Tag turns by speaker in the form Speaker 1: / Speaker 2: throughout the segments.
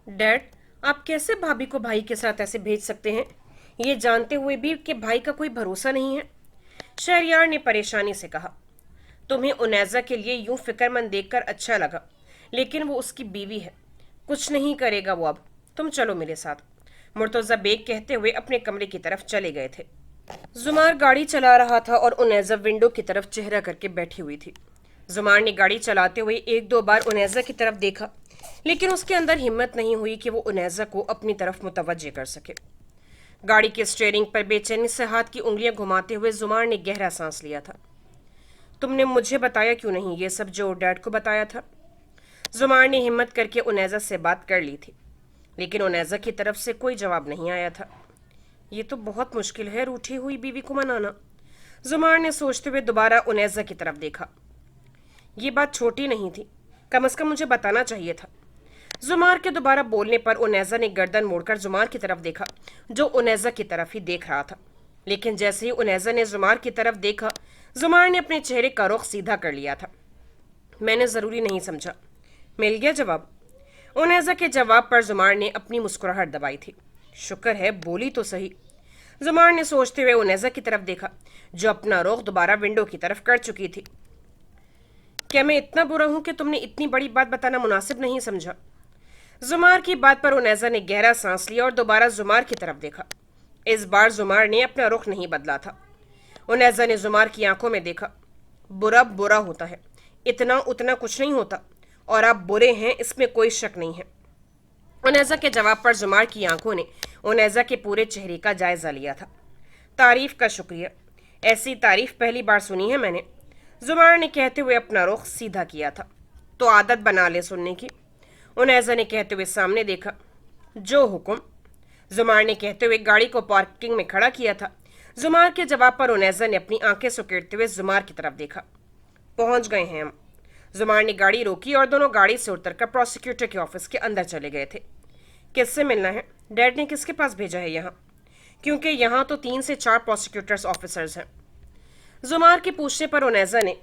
Speaker 1: Dad, आप कैसे भाभी को भाई के साथ ऐसे भेज सकते हैं, ये जानते हुए भी कि भाई का कोई भरोसा नहीं है। शहरयार ने परेशानी से कहा। तुम्हें उनैजा के लिए यूं फिक्रमंद देखकर अच्छा लगा, लेकिन वो उसकी बीवी है, कुछ नहीं करेगा वो अब। तुम चलो मेरे साथ। मुर्तजा बेग कहते हुए अपने कमरे की तरफ चले गए थे। जुमार गाड़ी चला रहा था और उनैजा विंडो की तरफ चेहरा करके बैठी हुई थी। जुमार ने गाड़ी चलाते हुए एक दो बार उनैजा की तरफ देखा, लेकिन उसके अंदर हिम्मत नहीं हुई कि वो उनैजा को अपनी तरफ मुतवज्जे कर सके। गाड़ी के स्टीयरिंग पर बेचैनी से हाथ की उंगलियां घुमाते हुए जुमार ने गहरा सांस लिया था। तुमने मुझे बताया क्यों नहीं ये सब जो डैड को बताया था? जुमार ने हिम्मत करके उनैजा से बात कर ली थी, लेकिन उनैजा की तरफ से कोई जवाब नहीं आया था। ये तो बहुत मुश्किल है रूठी हुई बीवी को मनाना। जुमार ने सोचते हुए दोबारा उनैजा की तरफ देखा। ये बात छोटी नहीं थी, कम से कम मुझे बताना चाहिए था। जुमार के दोबारा बोलने पर उनैजा ने गर्दन मोड़कर जुमार की तरफ देखा, जो उनैजा की तरफ ही देख रहा था। लेकिन जैसे ही उनैजा ने जुमार की तरफ देखा, जुमार ने अपने चेहरे का रुख सीधा कर लिया था। मैंने ज़रूरी नहीं समझा। मिल गया जवाब। उनैजा के जवाब पर जुमार ने अपनी मुस्कुराहट दबाई थी। शुक्र है बोली तो सही। जुमार ने सोचते हुए उनैजा की तरफ देखा, जो अपना रुख दोबारा विंडो की तरफ कर चुकी थी। क्या मैं इतना बुरा हूं कि तुमने इतनी बड़ी बात बताना मुनासिब नहीं समझा? जुमार की बात पर उनैजा ने गहरा सांस लिया और दोबारा जुमार की तरफ देखा। इस बार जुमार ने अपना रुख नहीं बदला था। उनैजा ने जुमार की आंखों में देखा। बुरा बुरा होता है, इतना उतना कुछ नहीं होता, और आप बुरे हैं इसमें कोई शक नहीं है। उनैजा के जवाब पर जुमार की आंखों ने उनैजा के पूरे चेहरे का जायजा लिया था। तारीफ का शुक्रिया, ऐसी तारीफ पहली बार सुनी है मैंने। जुमार ने कहते हुए अपना रुख सीधा किया था। तो आदत बना ले सुनने की। उनैजा ने कहते हुए सामने देखा। जो हुक्म। जुमार ने कहते हुए गाड़ी को पार्किंग में खड़ा किया था। जुमार के जवाब पर उनैजा ने अपनी आंखें सुकेड़ते हुए जुमार की तरफ देखा। पहुंच गए हैं हम। जुमार ने गाड़ी रोकी और दोनों गाड़ी से उतरकर प्रोसिक्यूटर के ऑफिस के अंदर चले गए थे। किससे मिलना है? डैड ने किसके पास भेजा है यहाँ? क्योंकि यहाँ तो 3 से 4 प्रोसिक्यूटर्स ऑफिसर्स हैं। जुमार के पूछने पर उनैजा ने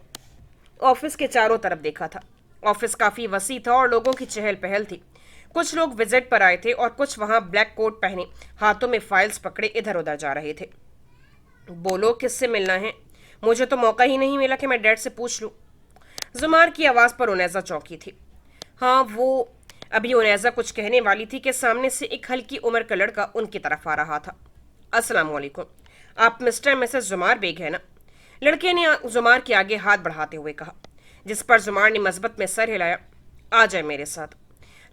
Speaker 1: ऑफिस के चारों तरफ देखा था। ऑफिस काफ़ी वसी था और लोगों की चहल पहल थी। कुछ लोग विजिट पर आए थे और कुछ वहाँ ब्लैक कोट पहने हाथों में फाइल्स पकड़े इधर उधर जा रहे थे। बोलो किससे मिलना है? मुझे तो मौका ही नहीं मिला कि मैं डैड से पूछ लूँ। जुमार की आवाज़ पर उनैजा चौंकी थी। हाँ वो, अभी उनैजा कुछ कहने वाली थी कि सामने से एक हल्की उम्र का लड़का उनकी तरफ आ रहा था। अस्सलाम वालेकुम, आप मिस्टर मिसेस जुमार बेग है ना? लड़के ने जुमार के आगे हाथ बढ़ाते हुए कहा, जिस पर जुमार ने मस्बत में सर हिलाया। आ जाए मेरे साथ।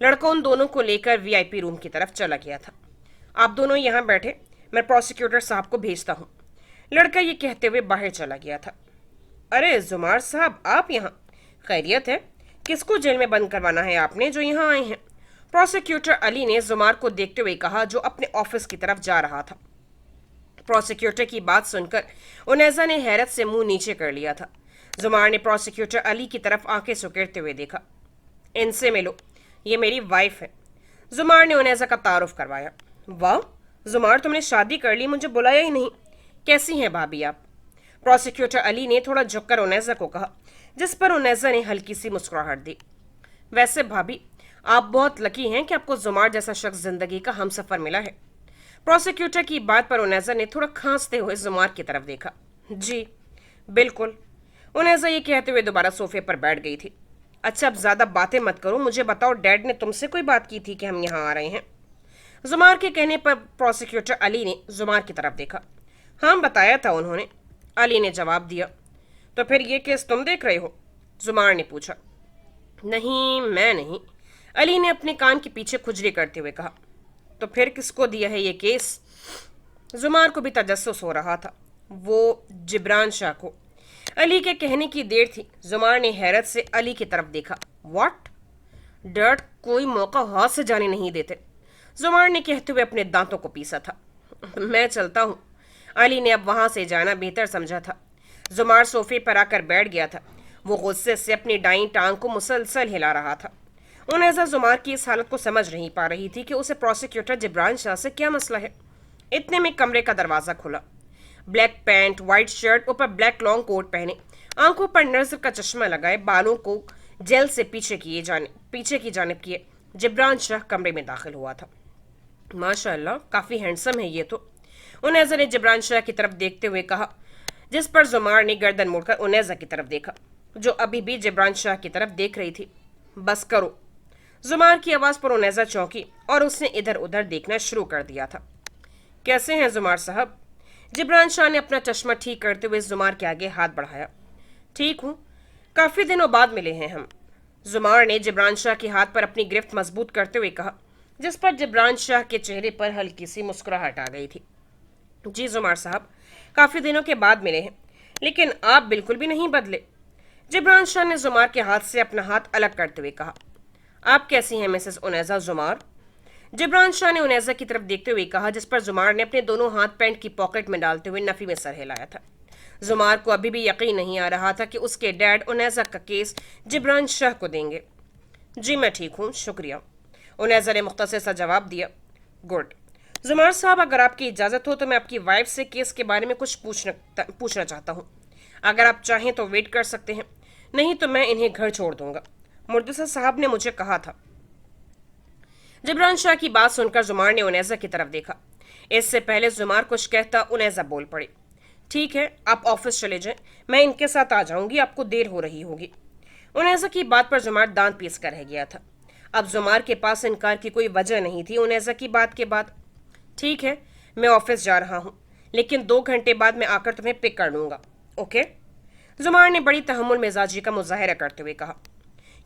Speaker 1: लड़का उन दोनों को लेकर वीआईपी रूम की तरफ चला गया था। आप दोनों यहाँ बैठे, मैं प्रोसिक्यूटर साहब को भेजता हूँ। लड़का ये कहते हुए बाहर चला गया था। अरे जुमार साहब, आप यहाँ? खैरियत है? किसको जेल में बंद करवाना है आपने जो यहाँ आए हैं? प्रोसिक्यूटर अली ने जुमार को देखते हुए कहा, जो अपने ऑफिस की तरफ जा रहा था। प्रोसिक्यूटर की बात सुनकर उनैजा ने हैरत से मुंह नीचे कर लिया था। जुमार ने प्रोसिक्यूटर अली की तरफ आंखें सुकेड़ते हुए देखा। इनसे मिलो, ये मेरी वाइफ है। जुमार ने उनैजा का तारुफ करवाया। वाह जुमार, तुमने शादी कर ली, मुझे बुलाया ही नहीं। कैसी हैं भाभी आप? प्रोसिक्यूटर अली ने थोड़ा झुककर उनैजा को कहा, जिस पर उनैजा ने हल्की सी मुस्कुराहट दी। वैसे भाभी, आप बहुत लकी हैं कि आपको जुमार जैसा शख्स जिंदगी का हमसफर मिला है। प्रोसिक्यूटर की बात पर उनैजा ने थोड़ा खांसते हुए जुमार की तरफ देखा। जी बिल्कुल। उनैजा ये कहते हुए दोबारा सोफे पर बैठ गई थी। अच्छा अब ज़्यादा बातें मत करो, मुझे बताओ डैड ने तुमसे कोई बात की थी कि हम यहाँ आ रहे हैं? जुमार के कहने पर प्रोसिक्यूटर अली ने जुमार की तरफ देखा। हाँ बताया था उन्होंने, अली ने जवाब दिया। तो फिर ये केस तुम देख रहे हो? जुमार ने पूछा। नहीं मैं नहीं, अली ने अपने कान के पीछे खुजली करते हुए कहा। तो फिर किसको दिया है ये केस? जुमार को भी तजस्सुस हो रहा था। वो जिब्रान शाह को। अली के कहने की देर थी। जुमार ने हैरत से अली की तरफ देखा। व्हाट? डैड कोई मौका हाथ से जाने नहीं देते, जुमार ने कहते हुए अपने दांतों को पीसा था। मैं चलता हूँ। अली ने अब वहां से जाना बेहतर समझा था। जुमार सोफे पर आकर बैठ गया था। वो गुस्से से अपनी दाईं टांग को मुसलसल हिला रहा था। उनैजा जुमार की इस हालत को समझ नहीं पा रही थी कि उसे प्रोसिक्यूटर जिब्रान शाह से क्या मसला है। इतने में कमरे का दरवाज़ा खुला। ब्लैक पैंट, वाइट शर्ट, ऊपर ब्लैक लॉन्ग कोट पहने, आंखों पर नजर का चश्मा लगाए, बालों को जेल से पीछे की जानिब किए, जिब्रान शाह कमरे में दाखिल हुआ था। माशाअल्लाह, काफी हैंडसम है ये तो, उनैजा ने जिब्रान शाह की तरफ देखते हुए कहा, जिस पर जुमार ने गर्दन मोड़कर उनैजा की तरफ देखा, जो अभी भी जिब्रान शाह की तरफ देख रही थी। बस करो। जुमार की आवाज पर उनैजा चौंकी और उसने इधर उधर देखना शुरू कर दिया था। कैसे हैं जुमार साहब? जिब्रान शाह ने अपना चश्मा ठीक करते हुए जुमार के आगे हाथ बढ़ाया। ठीक हूँ, काफी दिनों बाद मिले हैं हम। जुमार ने जिब्रान शाह के हाथ पर अपनी गिरफ्त मजबूत करते हुए कहा, जिस पर जिब्रान शाह के चेहरे पर हल्की सी मुस्कुराहट आ गई थी। जी जुमार साहब, काफी दिनों के बाद मिले हैं, लेकिन आप बिल्कुल भी नहीं बदले। जिब्रान शाह ने जुमार के हाथ से अपना हाथ अलग करते हुए कहा, आप कैसी हैं मिसेस उनैजा जुमार? जिब्रान शाह ने उनैजा की तरफ देखते हुए कहा, जिस पर जुमार ने अपने दोनों हाथ पैंट की पॉकेट में डालते हुए नफी में सर हिलाया था। जुमार को अभी भी यकीन नहीं आ रहा था कि उसके डैड उनैजा का केस जिब्रान शाह को देंगे। जी मैं ठीक हूँ, शुक्रिया, उनैजा ने मुख्तसर सा जवाब दिया। गुड। जुमार साहब, अगर आपकी इजाज़त हो तो मैं आपकी वाइफ से केस के बारे में कुछ पूछना चाहता हूँ। अगर आप चाहें तो वेट कर सकते हैं, नहीं तो मैं इन्हें घर छोड़ दूंगा, मुर्तज़ा साहब ने मुझे कहा था। जिब्रान शाह की बात सुनकर जुमार ने उनैजा की तरफ देखा। इससे पहले जुमार कुछ कहता उनैजा बोल पड़ी, ठीक है, आप ऑफिस चले जाएं, मैं इनके साथ आ जाऊंगी, आपको देर हो रही होगी। उनैजा की बात पर जुमार दांत पीस कर रह गया था। अब जुमार के पास इनकार की कोई वजह नहीं थी उनैजा की बात के बाद। ठीक है, मैं ऑफिस जा रहा हूँ, लेकिन 2 घंटे बाद मैं आकर तुम्हें पिक कर लूंगा, ओके? जुमार ने बड़ी तहम्मुल मिजाजी का मुजाहरा करते हुए कहा,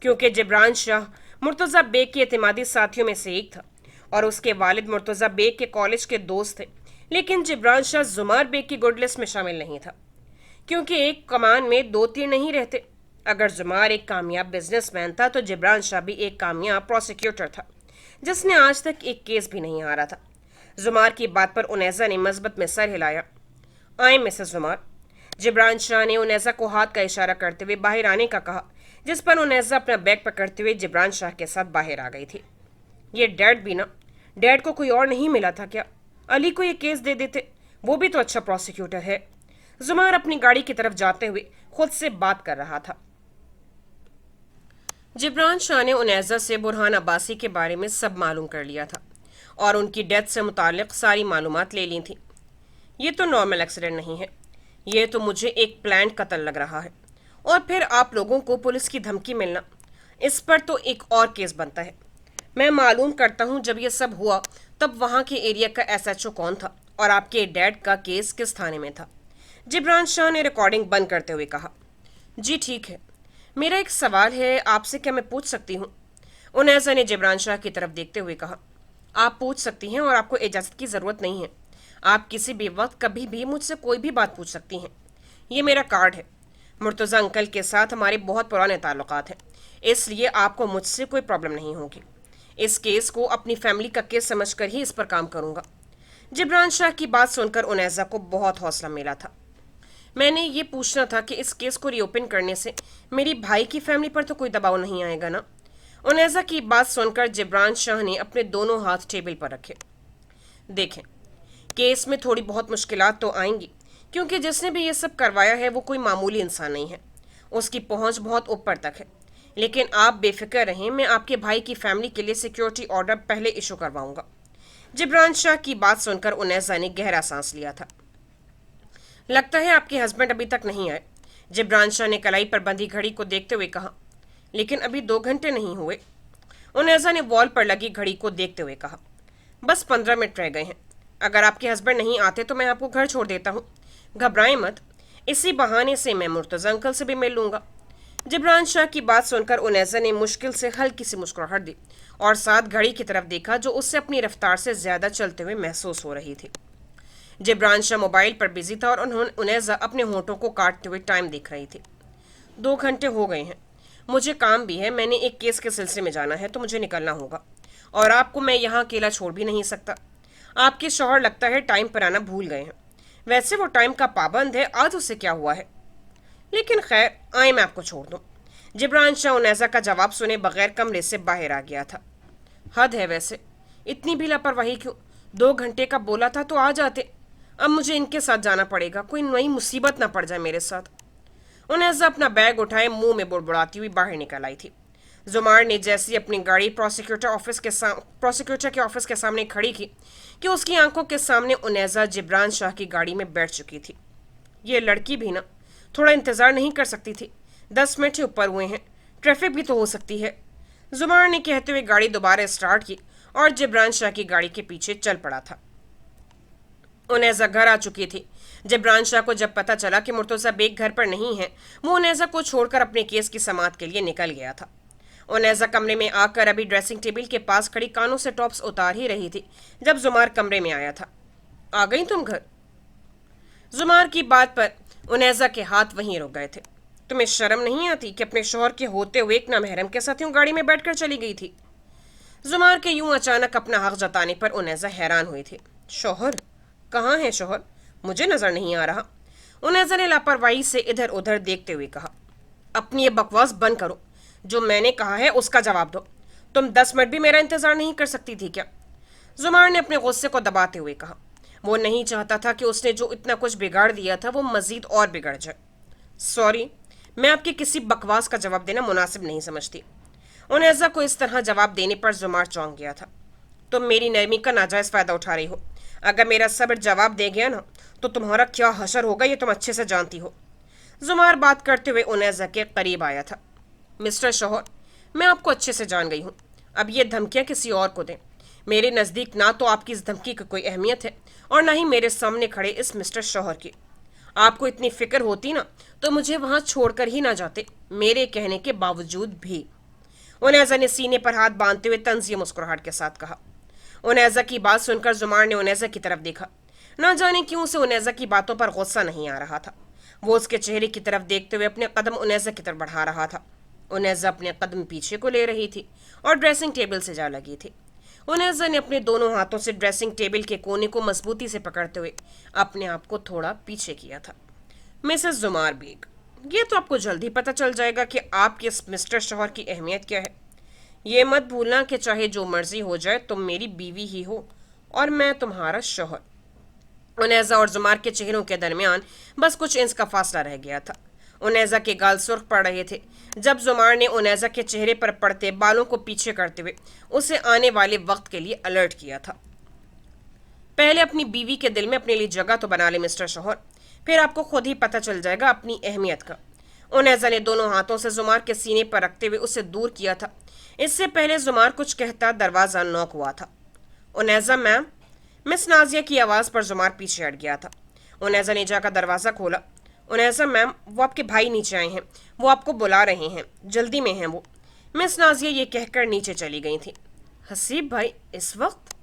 Speaker 1: क्योंकि जिब्रान शाह मुर्तज़ा बेग के एतमादी साथियों में से एक था और उसके वालिद मुर्तज़ा बेग के कॉलेज के दोस्त थे, लेकिन जिब्रान शाह जुमार बेग की गुड लिस्ट में शामिल नहीं था, क्योंकि एक कमान में 2 तीर नहीं रहते। अगर जुमार एक कामयाब बिजनेसमैन था तो जिब्रान शाह भी एक कामयाब प्रोसिक्यूटर था, जिसने आज तक एक केस भी नहीं हारा था। जुमार की बात पर उनैजा ने मजबत में सर हिलाया। आए मिसेस जुमार। जिब्रान शाह ने उनैजा को हाथ का इशारा करते हुए बाहर आने का कहा, जिस पर उनैजा अपना बैग पकड़ते हुए जिब्रान शाह के साथ बाहर आ गई थी। ये डैड भी ना, डैड को कोई और नहीं मिला था क्या? अली को ये केस दे देते, वो भी तो अच्छा प्रोसिक्यूटर है। जुमार अपनी गाड़ी की तरफ जाते हुए खुद से बात कर रहा था। जिब्रान शाह ने उनैजा से बुरहान अब्बासी के बारे में सब मालूम कर लिया था और उनकी डेथ से मुतालिक सारी मालूमात ले ली थी। ये तो नॉर्मल एक्सीडेंट नहीं है, ये तो मुझे एक प्लान कत्ल लग रहा है। और फिर आप लोगों को पुलिस की धमकी मिलना, इस पर तो एक और केस बनता है। मैं मालूम करता हूँ जब ये सब हुआ तब वहाँ के एरिया का SHO कौन था और आपके डैड का केस किस थाने में था। जिब्रान शाह ने रिकॉर्डिंग बंद करते हुए कहा, जी ठीक है, मेरा एक सवाल है आपसे, क्या मैं पूछ सकती हूँ? उनैजा ने जिब्रान शाह की तरफ देखते हुए कहा, आप पूछ सकती हैं और आपको इजाज़त की ज़रूरत नहीं है। आप किसी भी वक्त कभी भी मुझसे कोई भी बात पूछ सकती हैं। ये मेरा कार्ड है। मुर्तज़ा अंकल के साथ हमारे बहुत पुराने ताल्लुकात हैं, इसलिए आपको मुझसे कोई प्रॉब्लम नहीं होगी। इस केस को अपनी फैमिली का केस समझकर ही इस पर काम करूँगा। जिब्रान शाह की बात सुनकर उनैजा को बहुत हौसला मिला था। मैंने ये पूछना था कि इस केस को रीओपन करने से मेरी भाई की फैमिली पर तो कोई दबाव नहीं आएगा ना? उनैजा की बात सुनकर जिब्रान शाह ने अपने दोनों हाथ टेबल पर रखे। देखें, केस में थोड़ी बहुत मुश्किलात तो आएंगी, क्योंकि जिसने भी ये सब करवाया है वो कोई मामूली इंसान नहीं है, उसकी पहुंच बहुत ऊपर तक है। लेकिन आप बेफिक्र रहें, मैं आपके भाई की फैमिली के लिए सिक्योरिटी ऑर्डर पहले इशू करवाऊंगा। जिब्रान शाह की बात सुनकर उनैजा ने गहरा सांस लिया था। लगता है आपके हस्बैंड अभी तक नहीं आए, जिब्रान शाह ने कलाई पर बंधी घड़ी को देखते हुए कहा। लेकिन अभी 2 घंटे नहीं हुए, उनैजा ने वॉल पर लगी घड़ी को देखते हुए कहा। बस 15 मिनट रह गए हैं। अगर आपके हस्बैंड नहीं आते तो मैं आपको घर छोड़ देता हूँ, घबराएं मत, इसी बहाने से मैं मुर्तज़ा अंकल से भी मिल लूंगा। जिब्रान शाह की बात सुनकर उनैजा ने मुश्किल से हल्की सी मुस्कुराहट दी और साथ घड़ी की तरफ देखा, जो उससे अपनी रफ्तार से ज्यादा चलते हुए महसूस हो रही थी। जिब्रान शाह मोबाइल पर बिजी था और उनैजा अपने होंठों को काटते हुए टाइम देख रही थी। 2 घंटे हो गए हैं, मुझे काम भी है, मैंने एक केस के सिलसिले में जाना है तो मुझे निकलना होगा, और आपको मैं यहाँ अकेला छोड़ भी नहीं सकता। आपके शौहर लगता है टाइम पर आना भूल गए हैं। वैसे वो टाइम का पाबंद है, आज उसे क्या हुआ है? लेकिन खैर, आए मैं आपको छोड़ दूँ। जिब्रान शाह उनैजा का जवाब सुने बगैर कमरे से बाहर आ गया था। हद है वैसे, इतनी भी लापरवाही क्यों? 2 घंटे का बोला था तो आ जाते, अब मुझे इनके साथ जाना पड़ेगा, कोई नई मुसीबत ना पड़ जाए मेरे साथ। उनैजा अपना बैग उठाए मुंह में बुड़बुड़ाती हुई बाहर निकल आई थी। जुमार ने जैसी अपनी गाड़ी प्रोसिक्यूटर के ऑफिस के सामने खड़ी की कि उसकी आंखों के सामने उनैजा जिब्रान शाह की गाड़ी में बैठ चुकी थी। ये लड़की भी ना थोड़ा इंतजार नहीं कर सकती थी? 10 मिनट ही ऊपर हुए हैं, ट्रैफिक भी तो हो सकती है। जुमार ने कहते हुए गाड़ी दोबारा स्टार्ट की और जिब्रान शाह की गाड़ी के पीछे चल पड़ा था। उनैजा घर आ चुकी थी। जिब्रान शाह को जब पता चला कि मुर्तज़ा बेग घर पर नहीं है, वो उनैजा को छोड़कर अपने केस की समाअत के लिए निकल गया था। उनैजा कमरे में आकर अभी ड्रेसिंग टेबल के पास खड़ी कानों से टॉप्स उतार ही रही थी जब जुमार कमरे में आया था। आ गई तुम घर? जुमार की बात पर उनैजा के हाथ वहीं रुक गए थे। तुम्हें शर्म नहीं आती कि अपने शौहर के होते हुए एक नामहरम के साथ यूं गाड़ी में बैठकर चली गई थी? जुमार के यूं अचानक अपना हक जताने पर उनैजा हैरान हुई थी। शौहर? कहाँ है शौहर? मुझे नजर नहीं आ रहा। उनैजा ने लापरवाही से इधर उधर देखते हुए कहा। अपनी ये बकवास बंद करो, जो मैंने कहा है उसका जवाब दो। तुम 10 मिनट भी मेरा इंतजार नहीं कर सकती थी क्या? जुमार ने अपने गुस्से को दबाते हुए कहा। वो नहीं चाहता था कि उसने जो इतना कुछ बिगाड़ दिया था वो मजीद और बिगड़ जाए। सॉरी, मैं आपकी किसी बकवास का जवाब देना मुनासिब नहीं समझती। उनैजा को इस तरह जवाब देने पर जुमार चौंक गया था। तुम मेरी नरमी का नाजायज फायदा उठा रही हो। अगर मेरा सब्र जवाब दे गया ना तो तुम्हारा क्या हशर होगा ये तुम अच्छे से जानती हो। जुमार बात करते हुए उनैजा के करीब आया था। मिस्टर शौहर, मैं आपको अच्छे से जान गई हूँ। अब ये धमकियाँ किसी और को दें। मेरे नज़दीक ना तो आपकी इस धमकी की कोई अहमियत है और ना ही मेरे सामने खड़े इस मिस्टर शौहर की। आपको इतनी फिक्र होती ना तो मुझे वहाँ छोड़कर ही ना जाते, मेरे कहने के बावजूद भी। उनैजा ने सीने पर हाथ बांधते हुए तंज़िए मुस्कुराहट के साथ कहा। उनैजा की बात सुनकर जुमार ने उनैजा की तरफ देखा। ना जाने क्यों उसे उनैजा की बातों पर गुस्सा नहीं आ रहा था। वो उसके चेहरे की तरफ देखते हुए अपने कदम उनैजा की तरफ बढ़ा रहा था। उनैजा अपने कदम पीछे को ले रही थी और ड्रेसिंग टेबल से जा लगी थी। उनैजा ने अपने दोनों हाथों से ड्रेसिंग टेबल के कोने को मजबूती से पकड़ते हुए अपने आप को थोड़ा पीछे किया था। मिसेस जुमार बेग, ये तो आपको जल्दी पता चल जाएगा कि आपके इस मिस्टर शौहर की अहमियत क्या है। ये मत भूलना कि चाहे जो मर्जी हो जाए तुम मेरी बीवी ही हो और मैं तुम्हारा शौहर। उनैजा और जुमार के चेहरों के दरमियान बस कुछ इंच का फासला रह गया था। उनैजा के गाल सुर्ख पड़ रहे थे जब जुमार ने उनैजा के चेहरे पर पड़ते बालों को पीछे करते हुए उसे आने वाले वक्त के लिए अलर्ट किया था। पहले अपनी बीवी के दिल में अपने लिए जगह तो बना ले मिस्टर शौहर, फिर आपको खुद ही पता चल जाएगा अपनी अहमियत का। उनैजा ने दोनों हाथों से जुमार के सीने पर रखते हुए उसे दूर किया था। इससे पहले जुमार कुछ कहता दरवाज़ा नॉक हुआ था। उनैजा मैम। मिस नाजिया की आवाज़ पर जुमार पीछे हट गया था। उनैजा ने जाकर दरवाज़ा खोला। उनैजा मैम, वो आपके भाई नीचे आए हैं, वो आपको बुला रहे हैं, जल्दी में हैं वो। मिस नाजिया ये कहकर नीचे चली गई थी। हसीब भाई इस वक्त?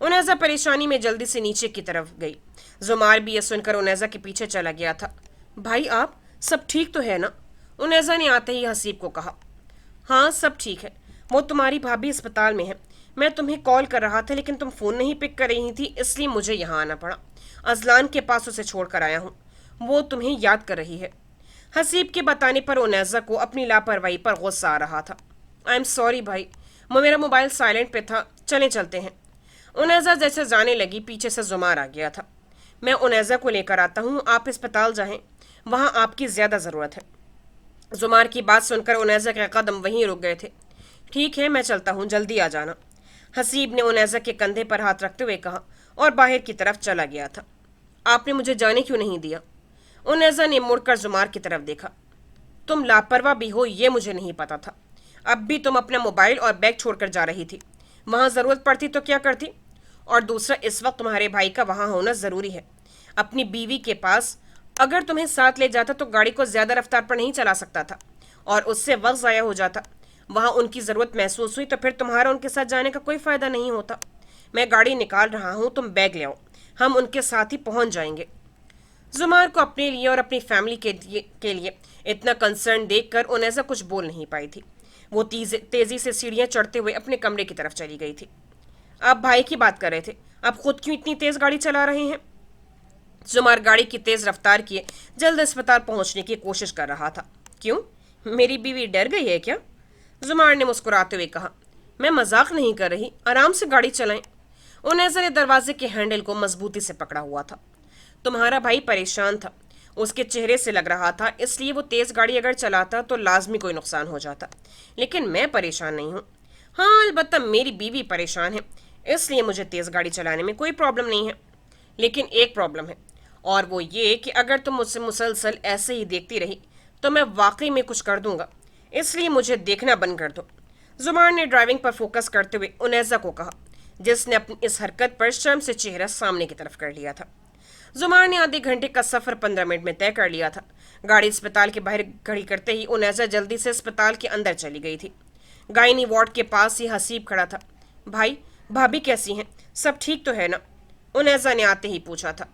Speaker 1: उनैजा परेशानी में जल्दी से नीचे की तरफ गई। जुमार भी यह सुनकर उनैजा के पीछे चला गया था। भाई आप सब ठीक तो है ना? उनैजा ने आते ही हसीब को कहा। हाँ सब ठीक है, वो तुम्हारी भाभी अस्पताल में है। मैं तुम्हें कॉल कर रहा था लेकिन तुम फ़ोन नहीं पिक कर रही थी, इसलिए मुझे यहाँ आना पड़ा। अजलान के पास उसे छोड़ कर आया हूँ, वो तुम्हें याद कर रही है। हसीब के बताने पर उनैजा को अपनी लापरवाही पर गुस्सा आ रहा था। आई एम सॉरी भाई, मेरा मोबाइल साइलेंट पे था, चले चलते हैं। उनैजा जैसे जाने लगी पीछे से जुमार आ गया था। मैं उनैजा को लेकर आता हूँ, आप अस्पताल जाएं, वहाँ आपकी ज़्यादा ज़रूरत है। जुमार की बात सुनकर उनैजा के कदम वहीं रुक गए थे। ठीक है मैं चलता हूँ, जल्दी आ जाना, हसीब ने उनैजा के कंधे पर हाथ रखते हुए कहा और बाहर की तरफ चला गया था। आपने मुझे जाने क्यों नहीं दिया? उनैजा ने मुड़कर जुमार की तरफ देखा। तुम लापरवाह भी हो ये मुझे नहीं पता था। अब भी तुम अपना मोबाइल और बैग छोड़कर जा रही थी, वहाँ ज़रूरत पड़ती तो क्या करती? और दूसरा, इस वक्त तुम्हारे भाई का वहाँ होना ज़रूरी है अपनी बीवी के पास। अगर तुम्हें साथ ले जाता तो गाड़ी को ज़्यादा रफ्तार पर नहीं चला सकता था और उससे वक्त ज़ाया हो जाता। वहाँ उनकी ज़रूरत महसूस हुई तो फिर तुम्हारा उनके साथ जाने का कोई फ़ायदा नहीं होता। मैं गाड़ी निकाल रहा हूँ, तुम बैग ले आओ, हम उनके साथ ही पहुँच जाएंगे। जुमार को अपने लिए और अपनी फैमिली के लिए इतना कंसर्न देखकर उनैजा कुछ बोल नहीं पाई थी। वो तेज़ी से सीढ़ियाँ चढ़ते हुए अपने कमरे की तरफ चली गई थी। आप भाई की बात कर रहे थे, आप खुद क्यों इतनी तेज़ गाड़ी चला रहे हैं? जुमार गाड़ी की तेज़ रफ्तार किए जल्द अस्पताल पहुंचने की कोशिश कर रहा था। क्यों, मेरी बीवी डर गई है क्या? जुमार ने मुस्कुराते हुए कहा। मैं मजाक नहीं कर रही, आराम से गाड़ी चलाएं। उनैजा ने दरवाजे के हैंडल को मजबूती से पकड़ा हुआ था। तुम्हारा भाई परेशान था, اس کے چہرے سے لگ رہا تھا اس لیے وہ تیز گاڑی اگر چلاتا تو لازمی کوئی نقصان ہو جاتا، لیکن میں پریشان نہیں ہوں۔ ہاں البتہ میری بیوی پریشان ہے، اس لیے مجھے تیز گاڑی چلانے میں کوئی پرابلم نہیں ہے، لیکن ایک پرابلم ہے، اور وہ یہ کہ اگر تم مجھ سے مسلسل ایسے ہی دیکھتی رہی تو میں واقعی میں کچھ کر دوں گا، اس لیے مجھے دیکھنا بند کر دو۔ زمار نے ڈرائیونگ پر فوکس کرتے ہوئے انیزا کو کہا، جس نے اپنی اس حرکت پر شرم سے چہرہ سامنے کی طرف کر لیا تھا۔ زمار نے آدھے گھنٹے کا سفر 15 منٹ میں طے کر لیا تھا۔ گاڑی اسپتال کے باہر کھڑی کرتے ہی انیزا جلدی سے اسپتال کے اندر چلی گئی تھی۔ گائنی وارڈ کے پاس ہی حسیب کھڑا تھا۔ بھائی بھابھی کیسی ہیں؟ سب ٹھیک تو ہے نا؟ انیزا نے آتے ہی پوچھا تھا۔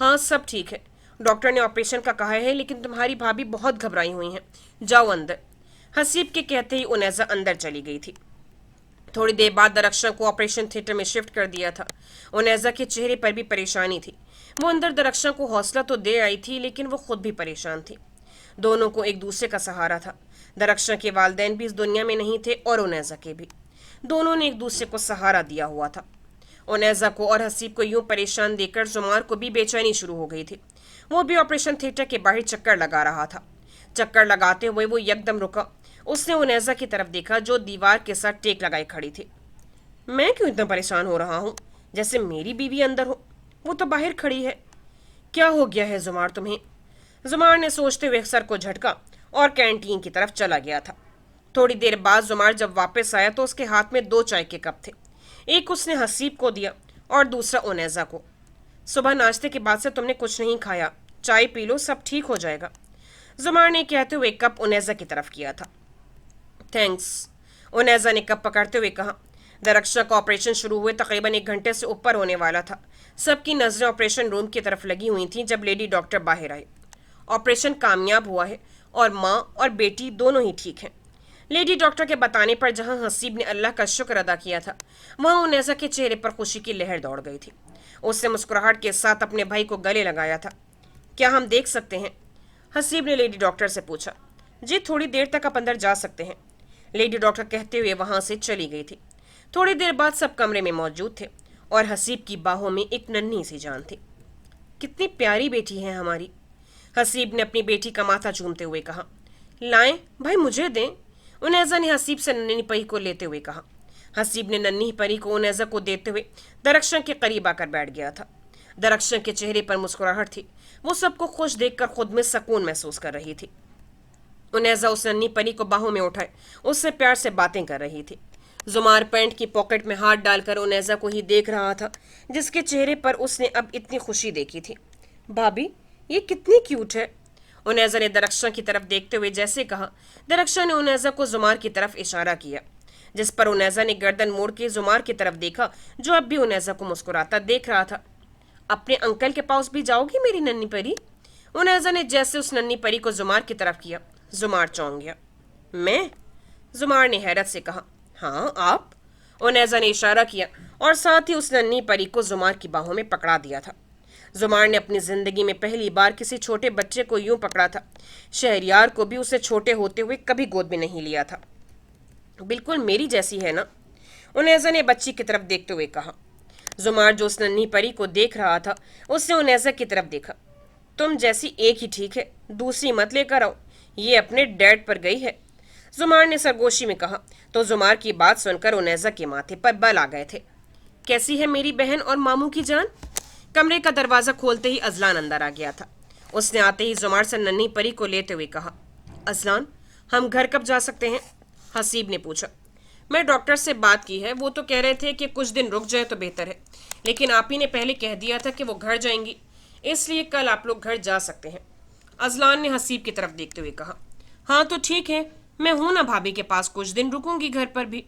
Speaker 1: ہاں سب ٹھیک ہے، ڈاکٹر نے آپریشن کا کہا ہے، لیکن تمہاری بھابھی بہت گھبرائی ہوئی ہیں، جاؤ اندر۔ حسیب کے کہتے ہی انیزا اندر چلی گئی تھی۔ تھوڑی دیر بعد درخشاں کو آپریشن تھیٹر میں شفٹ کر دیا تھا۔ انیزا کے چہرے پر بھی پریشانی تھی۔ وہ اندر درخشاں کو حوصلہ تو دے آئی تھی، لیکن وہ خود بھی پریشان تھی۔ دونوں کو ایک دوسرے کا سہارا تھا۔ درخشاں کے والدین بھی اس دنیا میں نہیں تھے اور انیزا کے بھی۔ دونوں نے ایک دوسرے کو سہارا دیا ہوا تھا۔ انیزا کو اور حسیب کو یوں پریشان دیکھ کر زمار کو بھی بے چینی شروع ہو گئی تھی۔ وہ بھی آپریشن تھیٹر کے باہر چکر لگا رہا تھا۔ چکر لگاتے ہوئے وہ یکدم رکا۔ اس نے انیزا کی طرف دیکھا جو دیوار کے ساتھ ٹیک لگائے کھڑی تھی۔ میں کیوں اتنا پریشان ہو رہا ہوں جیسے میری بیوی اندر ہو؟ وہ تو باہر کھڑی ہے۔ کیا ہو گیا ہے زمار تمہیں؟ زمار نے سوچتے ہوئے سر کو جھٹکا اور کینٹین کی طرف چلا گیا تھا۔ تھوڑی دیر بعد زمار جب واپس آیا تو اس کے ہاتھ میں 2 چائے کے کپ تھے۔ ایک اس نے حسیب کو دیا اور دوسرا انیزا کو۔ صبح ناشتے کے بعد سے تم نے کچھ نہیں کھایا، چائے پی لو، سب ٹھیک ہو جائے گا، زمار نے کہتے ہوئے ایک کپ انیزا کی طرف کیا تھا۔ تھینکس، انیزا نے کپ پکڑتے ہوئے کہا۔ درخشاں کا آپریشن شروع ہوئے تقریباً 1 گھنٹے سے اوپر ہونے والا تھا۔ سب کی نظریں آپریشن روم کی طرف لگی ہوئی تھیں جب لیڈی ڈاکٹر باہر آئے۔ آپریشن کامیاب ہوا ہے اور ماں اور بیٹی دونوں ہی ٹھیک ہیں۔ لیڈی ڈاکٹر کے بتانے پر جہاں حسیب نے اللہ کا شکر ادا کیا تھا، وہاں انیزا کے چہرے پر خوشی کی لہر دوڑ گئی تھی۔ اس نے مسکراہٹ کے ساتھ اپنے بھائی کو گلے لگایا تھا۔ کیا ہم دیکھ سکتے ہیں؟ حسیب نے لیڈی ڈاکٹر سے پوچھا۔ جی تھوڑی دیر تک آپ اندر جا سکتے ہیں، لیڈی ڈاکٹر کہتے ہوئے وہاں سے چلی گئی تھی۔ تھوڑی دیر بعد سب کمرے میں موجود تھے اور حسیب کی باہوں میں ایک ننھی سی جان تھی۔ کتنی پیاری بیٹی ہے ہماری، حسیب نے اپنی بیٹی کا ماتھا چومتے ہوئے کہا۔ لائیں بھائی مجھے دیں، انیزا نے حسیب سے ننھی پری کو لیتے ہوئے کہا۔ حسیب نے ننھی پری کو انیزا کو دیتے ہوئے درخشاں کے قریب آ کر بیٹھ گیا تھا۔ درخشاں کے چہرے پر مسکراہٹ تھی، وہ سب کو خوش دیکھ کر خود میں سکون محسوس کر رہی تھی۔ انیزا اس ننھی پری کو باہوں میں اٹھائے اس سے پیار سے باتیں کر رہی تھی۔ زمار پینٹ کی پاکٹ میں ہاتھ ڈال کر انیزا کو ہی دیکھ رہا تھا جس کے چہرے پر اس نے اب اتنی خوشی دیکھی تھی۔ بھابھی یہ کتنی کیوٹ ہے، انیزا نے درخشاں کی طرف دیکھتے ہوئے جیسے کہا۔ درخشاں نے انیزا کو زمار کی طرف اشارہ کیا، جس پر انیزا نے گردن موڑ کے زمار کی طرف دیکھا جو اب بھی انیزا کو مسکراتا دیکھ رہا تھا۔ اپنے انکل کے پاس بھی جاؤ گی میری ننھی پری؟ انیزا نے جیسے اس ننھی پری کو زمار کی طرف کیا، زمار چونک گیا۔ میں؟ زمار نے حیرت سے کہا۔ ہاں آپ، انیزا نے اشارہ کیا اور ساتھ ہی اس ننھی پری کو زمار کی باہوں میں پکڑا دیا تھا۔ زمار نے اپنی زندگی میں پہلی بار کسی چھوٹے بچے کو یوں پکڑا تھا۔ شہریار کو بھی اسے چھوٹے ہوتے ہوئے کبھی گود میں نہیں لیا تھا۔ بالکل میری جیسی ہے نا، انیزا نے بچی کی طرف دیکھتے ہوئے کہا۔ زمار جو اس ننھی پری کو دیکھ رہا تھا اس نے انیزا کی طرف دیکھا۔ تم جیسی ایک ہی ٹھیک ہے، دوسری مت لے کر آؤ، یہ اپنے ڈیڈ پر گئی ہے، زمار نے سرگوشی میں کہا تو زمار کی بات سن کر انیزا کے ماتھے پر بل آ گئے تھے۔ کیسی ہے میری بہن اور ماموں کی جان؟ کمرے کا دروازہ کھولتے ہی ازلان اندر آ گیا تھا۔ اس نے آتے ہی زمار سے ننھی پری کو لیتے ہوئے کہا۔ ازلان ہم گھر کب جا سکتے ہیں؟ حسیب نے پوچھا۔ میں ڈاکٹر سے بات کی ہے، وہ تو کہہ رہے تھے کہ کچھ دن رک جائے تو بہتر ہے، لیکن آپ ہی نے پہلے کہہ دیا تھا کہ وہ گھر جائیں گی، اس لیے کل آپ لوگ گھر جا سکتے ہیں، ازلان نے حسیب کی طرف دیکھتے ہوئے کہا۔ ہاں تو ٹھیک ہے، میں ہوں نا بھابھی کے پاس، کچھ دن رکوں گی گھر پر بھی۔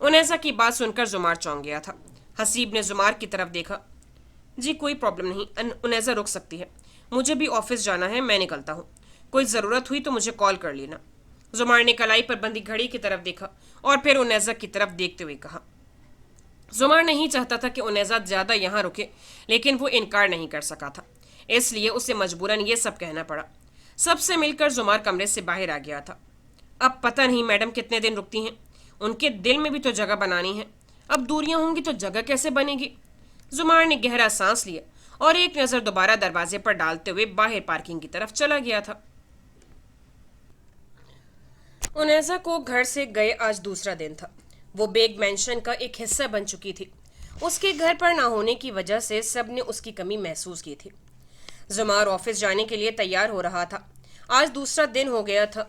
Speaker 1: انیزا کی بات سن کر زمار چونک گیا تھا۔ حسیب نے زمار کی طرف دیکھا۔ جی کوئی پرابلم نہیں، انیزا رک سکتی ہے، مجھے بھی آفس جانا ہے، میں نکلتا ہوں، کوئی ضرورت ہوئی تو مجھے کال کر لینا۔ زمار نے کلائی پر بندی گھڑی کی طرف دیکھا اور پھر انیزا کی طرف دیکھتے ہوئے کہا۔ زمار نہیں چاہتا تھا کہ انیزا زیادہ یہاں رکے، لیکن وہ انکار نہیں کر سکا تھا، اس لیے اسے مجبوراً یہ سب کہنا پڑا۔ سب سے مل کر زمار کمرے سے باہر آ گیا تھا۔ اب پتہ نہیں میڈم کتنے دن رکتی ہیں، ان کے دل میں بھی تو جگہ بنانی ہے، اب دوریاں ہوں گی تو جگہ کیسے بنے گی؟ زمار نے گہرا سانس لیا اور ایک نظر دوبارہ دروازے پر ڈالتے ہوئے باہر پارکنگ کی طرف چلا گیا تھا۔ انیزا کو گھر سے گئے آج دوسرا دن تھا۔ وہ بیگ مینشن کا ایک حصہ بن چکی تھی۔ اس کے گھر پر نہ ہونے کی وجہ سے سب نے اس کی کمی محسوس کی تھی۔ زمار آفس جانے کے لیے تیار ہو رہا تھا۔ آج دوسرا دن ہو گیا تھا،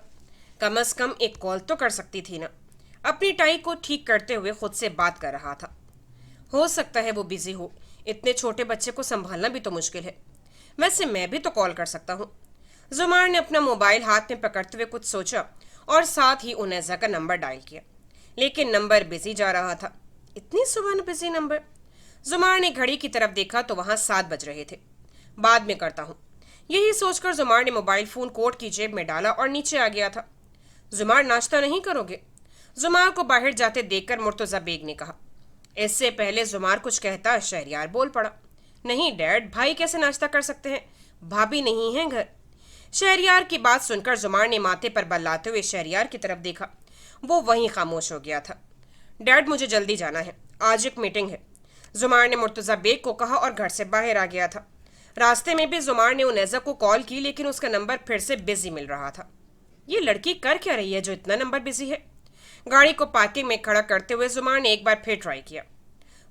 Speaker 1: کم از کم ایک کال تو کر سکتی تھی نا۔ اپنی ٹائی کو ٹھیک کرتے ہوئے خود سے بات کر رہا تھا۔ ہو سکتا ہے وہ بزی ہو، اتنے چھوٹے بچے کو سنبھالنا بھی تو مشکل ہے۔ ویسے میں بھی تو کال کر سکتا ہوں۔ زمار نے اپنا موبائل ہاتھ میں پکڑتے ہوئے کچھ سوچا اور ساتھ ہی انیزا کا نمبر ڈائل کیا، لیکن نمبر بزی جا رہا تھا۔ اتنی صبح بزی نمبر؟ زمار نے گھڑی کی طرف دیکھا تو وہاں 7 بج رہے تھے۔ بعد میں کرتا ہوں، یہی سوچ کر زمار نے موبائل فون کوٹ کی جیب میں ڈالا اور نیچے آ گیا تھا۔ زمار ناشتہ نہیں کرو گے؟ زمار کو باہر جاتے دیکھ کر مرتضی بیگ نے کہا۔ اس سے پہلے زمار کچھ کہتا شہریار بول پڑا۔ نہیں ڈیڈ، بھائی کیسے ناشتہ کر سکتے ہیں؟ بھابھی نہیں ہیں گھر۔ شہریار کی بات سن کر زمار نے ماتھے پر بل لاتے ہوئے شہریار کی طرف دیکھا۔ وہ وہیں خاموش ہو گیا تھا۔ ڈیڈ مجھے جلدی جانا ہے، آج ایک میٹنگ ہے، زمار نے مرتضی بیگ کو کہا اور گھر سے باہر آ گیا تھا۔ راستے میں بھی زمار نے انیزا کو کال کی، لیکن اس کا نمبر پھر سے بزی مل رہا تھا۔ یہ لڑکی کر کیا رہی ہے جو اتنا نمبر بزی ہے؟ گاڑی کو پارکنگ میں کھڑا کرتے ہوئے زمار نے ایک بار پھر ٹرائی کیا۔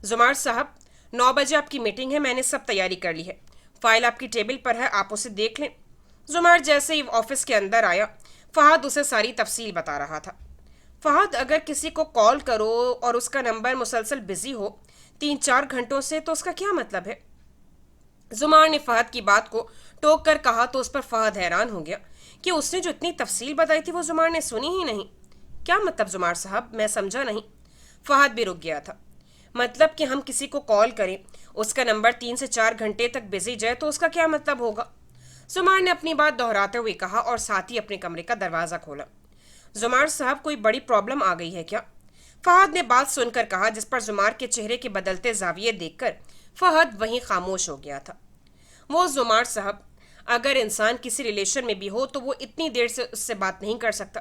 Speaker 1: زمار صاحب، 9 بجے آپ کی میٹنگ ہے، میں نے سب تیاری کر لی ہے، فائل آپ کی ٹیبل پر ہے، آپ اسے دیکھ لیں۔ زمار جیسے ہی آفس کے اندر آیا، فہد اسے ساری تفصیل بتا رہا تھا۔ فہد، اگر کسی کو کال کرو اور اس کا نمبر مسلسل بزی ہو 3-4 گھنٹوں سے تو اس کا کیا مطلب ہے؟ زمار نے فہد کی بات کو ٹوک کر کہا تو اس پر فہد حیران ہو گیا کہ اس نے جو اتنی تفصیل بتائی تھی وہ زمار نے سنی ہی نہیں۔ کیا مطلب زمار صاحب؟ میں سمجھا نہیں۔ فہد بھی رک گیا تھا۔ مطلب کہ ہم کسی کو کال کریں، اس کا نمبر 3 سے 4 گھنٹے تک بزی جائے تو اس کا کیا مطلب ہوگا؟ زمار نے اپنی بات دہراتے ہوئے کہا اور ساتھ ہی اپنے کمرے کا دروازہ کھولا۔ زمار صاحب، کوئی بڑی پرابلم آ گئی ہے کیا؟ فہد نے بات سن کر کہا، جس پر زمار کے چہرے کے بدلتے زاویے دیکھ کر فہد وہیں خاموش ہو گیا تھا۔ وہ زمار صاحب، اگر انسان کسی ریلیشن میں بھی ہو تو وہ اتنی دیر سے اس سے بات نہیں کر سکتا،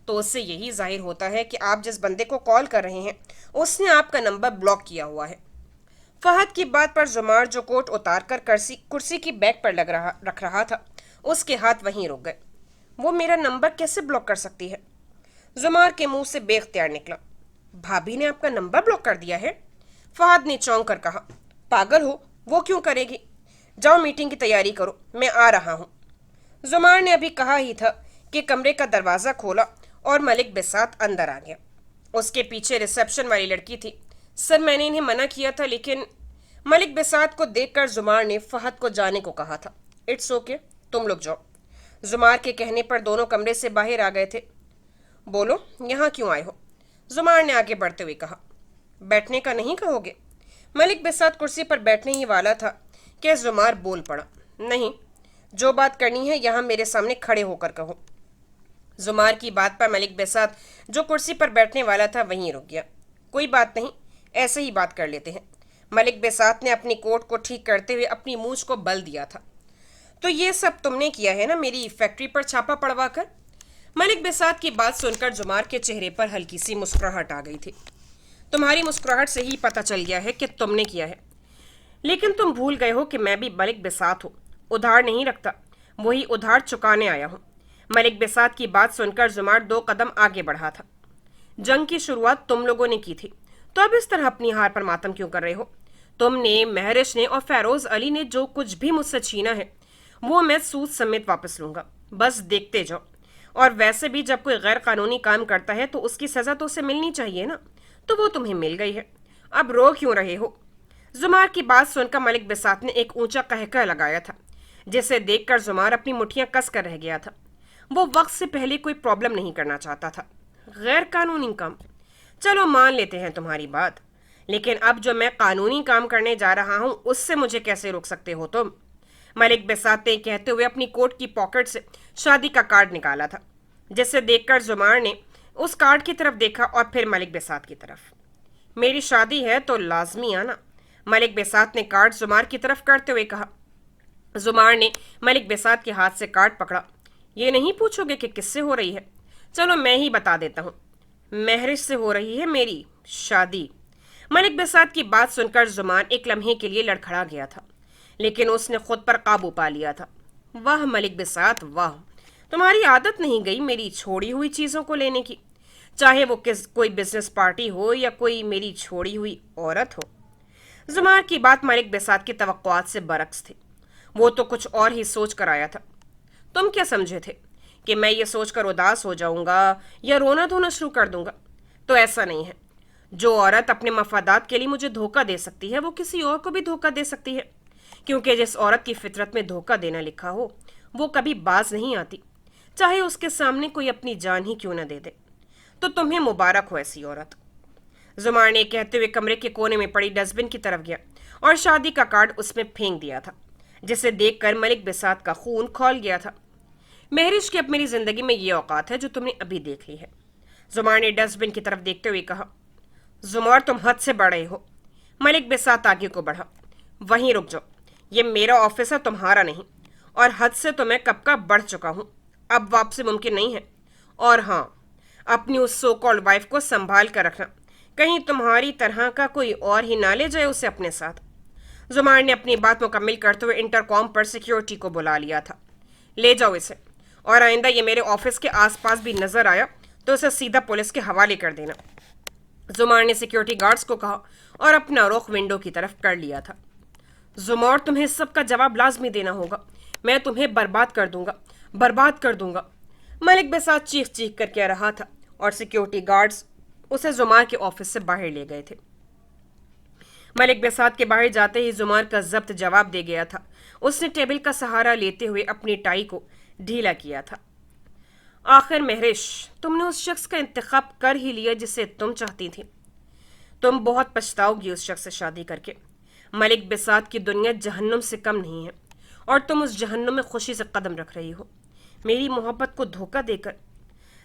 Speaker 1: تو اس سے یہی ظاہر ہوتا ہے کہ آپ جس بندے کو کال کر رہے ہیں اس نے آپ کا نمبر بلاک کیا ہوا ہے۔ فہد کی بات پر زمار جو کوٹ اتار کر کرسی کی بیک پر رکھ رہا تھا، اس کے ہاتھ وہیں رک گئے۔ وہ میرا نمبر کیسے بلاک کر سکتی ہے؟ زمار کے منہ سے بے اختیار نکلا۔ بھابھی نے آپ کا نمبر بلاک کر دیا ہے؟ فہد نے چونک کر کہا۔ پاگل ہو، وہ کیوں کرے گی؟ جاؤ میٹنگ کی تیاری کرو، میں آ رہا ہوں۔ زمار نے ابھی کہا ہی تھا کہ کمرے کا دروازہ کھولا اور ملک بساط اندر آ گیا۔ اس کے پیچھے ریسپشن والی لڑکی تھی۔ سر، میں نے انہیں منع کیا تھا، لیکن ملک بساط کو دیکھ کر زمار نے فہد کو جانے کو کہا تھا۔ اٹس اوکے، تم لوگ جاؤ۔ زمار کے کہنے پر دونوں کمرے سے باہر آ گئے تھے۔ بولو، یہاں کیوں آئے ہو؟ زمار نے آگے بڑھتے ہوئے کہا۔ بیٹھنے کا نہیں کہو گے؟ ملک بساط کرسی پر بیٹھنے ہی والا تھا کہ زمار بول پڑا۔ نہیں، جو بات کرنی ہے یہاں میرے سامنے کھڑے ہو کر کہو۔ زمار کی بات پر ملک بساط جو کرسی پر بیٹھنے والا تھا وہیں رک گیا۔ کوئی بات نہیں، ایسے ہی بات کر لیتے ہیں۔ ملک بساط نے اپنی کوٹ کو ٹھیک کرتے ہوئے اپنی مونچھ کو بل دیا تھا۔ تو یہ سب تم نے کیا ہے نا میری فیکٹری پر چھاپا پڑوا کر؟ ملک بساط کی بات سن کر زمار کے چہرے پر ہلکی سی مسکراہٹ آ گئی تھی۔ تمہاری مسکراہٹ سے ہی پتہ چل گیا ہے کہ تم نے کیا ہے، لیکن تم بھول گئے ہو کہ میں بھی ملک بساط ہوں، ادھار نہیں رکھتا، وہی ادھار چکانے آیا ہوں۔ ملک بساط کی بات سن کر زمار 2 قدم آگے بڑھا تھا۔ جنگ کی شروعات تم لوگوں نے کی تھی، تو اب اس طرح اپنی ہار پر ماتم کیوں کر رہے ہو؟ تم نے، مہرش نے اور فیروز علی نے جو کچھ بھی مجھ سے چھینا ہے وہ میں سود سمیت واپس لوں گا، بس دیکھتے جاؤ۔ اور ویسے بھی جب کوئی غیر قانونی کام کرتا ہے تو اس کی سزا تو اسے ملنی چاہیے نا، تو وہ تمہیں مل گئی ہے، اب رو کیوں رہے ہو؟ زمار کی بات سن کر ملک بساط نے ایک اونچا قہقہ لگایا تھا، جسے دیکھ کر زمار اپنی مٹھیاں کس کر رہ گیا تھا۔ وہ وقت سے پہلے کوئی پرابلم نہیں کرنا چاہتا تھا۔ غیر قانونی کام؟ چلو مان لیتے ہیں تمہاری بات، لیکن اب جو میں قانونی کام کرنے جا رہا ہوں اس سے مجھے کیسے روک سکتے ہو تم؟ ملک بساط نے کہتے ہوئے اپنی کوٹ کی پاکٹ سے شادی کا کارڈ نکالا تھا، جسے دیکھ کر زمار نے اس کارڈ کی طرف دیکھا اور پھر ملک بساط کی طرف۔ میری شادی ہے تو لازمی آنا، ملک بساط نے کارڈ زمار کی طرف کرتے ہوئے کہا۔ زمار نے ملک بساط کے ہاتھ سے کارڈ پکڑا۔ یہ نہیں پوچھو گے کہ کس سے ہو رہی ہے؟ چلو میں ہی بتا دیتا ہوں، مہرش سے ہو رہی ہے میری شادی۔ ملک بساط کی بات سن کر زمار ایک لمحے کے لیے لڑکھڑا گیا تھا، لیکن اس نے خود پر قابو پا لیا تھا۔ واہ ملک بساط واہ، تمہاری عادت نہیں گئی میری چھوڑی ہوئی چیزوں کو لینے کی، چاہے وہ کوئی بزنس پارٹی ہو یا کوئی میری چھوڑی ہوئی عورت ہو۔ زمار کی بات ملک بساط کی توقعات سے برعکس تھی۔ وہ تو کچھ اور ہی سوچ کر آیا تھا۔ تم کیا سمجھے تھے کہ میں یہ سوچ کر اداس ہو جاؤں گا یا رونا دھونا شروع کر دوں گا؟ تو ایسا نہیں ہے۔ جو عورت اپنے مفادات کے لیے مجھے دھوکہ دے سکتی ہے وہ کسی اور کو بھی دھوکہ دے سکتی ہے، کیونکہ جس عورت کی فطرت میں دھوکہ دینا لکھا ہو وہ کبھی باز نہیں آتی، چاہے اس کے سامنے کوئی اپنی جان ہی کیوں نہ دے دے۔ تو تمہیں مبارک ہو ایسی عورت۔ زمار نے کہتے ہوئے کمرے کے کونے میں پڑی ڈسٹ بن کی طرف گیا اور شادی کا کارڈ اس میں پھینک دیا تھا، جسے دیکھ کر ملک بساط کا خون کھول گیا تھا۔ مہرش کی اب میری زندگی میں یہ اوقات ہے جو تم نے ابھی دیکھ لی ہے۔ زمار نے ڈسٹ بن کی طرف دیکھتے ہوئے کہا۔ زمار تم حد سے بڑھ رہے ہو۔ ملک بساط آگے کو بڑھا۔ وہیں رک جاؤ، یہ میرا آفس ہے، تمہارا نہیں، اور حد سے تو میں کب کا بڑھ چکا ہوں، اب واپسی ممکن نہیں ہے۔ اور ہاں، اپنی اس سو کالڈ وائف کو سنبھال کر رکھنا، کہیں تمہاری طرح کا کوئی اور ہی نہ لے جائے اسے اپنے ساتھ۔ زمار نے اپنی بات مکمل کرتے ہوئے انٹر کام پر سیکیورٹی کو بلا لیا تھا۔ لے جاؤ اسے، اور آئندہ یہ میرے آفس کے آس پاس بھی نظر آیا تو اسے سیدھا پولیس کے حوالے کر دینا۔ زمار نے سیکیورٹی گارڈز کو کہا اور اپنا رخ ونڈو کی طرف کر لیا تھا۔ زمار تمہیں سب کا جواب لازمی دینا ہوگا، میں تمہیں برباد کر دوں گا، برباد کر دوں گا، ملک بساط چیخ چیخ کر کہہ رہا تھا، اور سیکیورٹی گارڈز اسے زمار کے آفس سے باہر لے گئے تھے۔ ملک بساط کے باہر جاتے ہی زمار کا ضبط جواب دے گیا تھا۔ اس نے ٹیبل کا سہارا لیتے ہوئے اپنی ٹائی کو ڈھیلا کیا تھا۔ آخر مہرش، تم نے اس شخص کا انتخاب کر ہی لیا جسے تم چاہتی تھی۔ تم بہت پچھتاؤ گی اس شخص سے شادی کر کے۔ ملک بساط کی دنیا جہنم سے کم نہیں ہے، اور تم اس جہنم میں خوشی سے قدم رکھ رہی ہو، میری محبت کو دھوکہ دے کر۔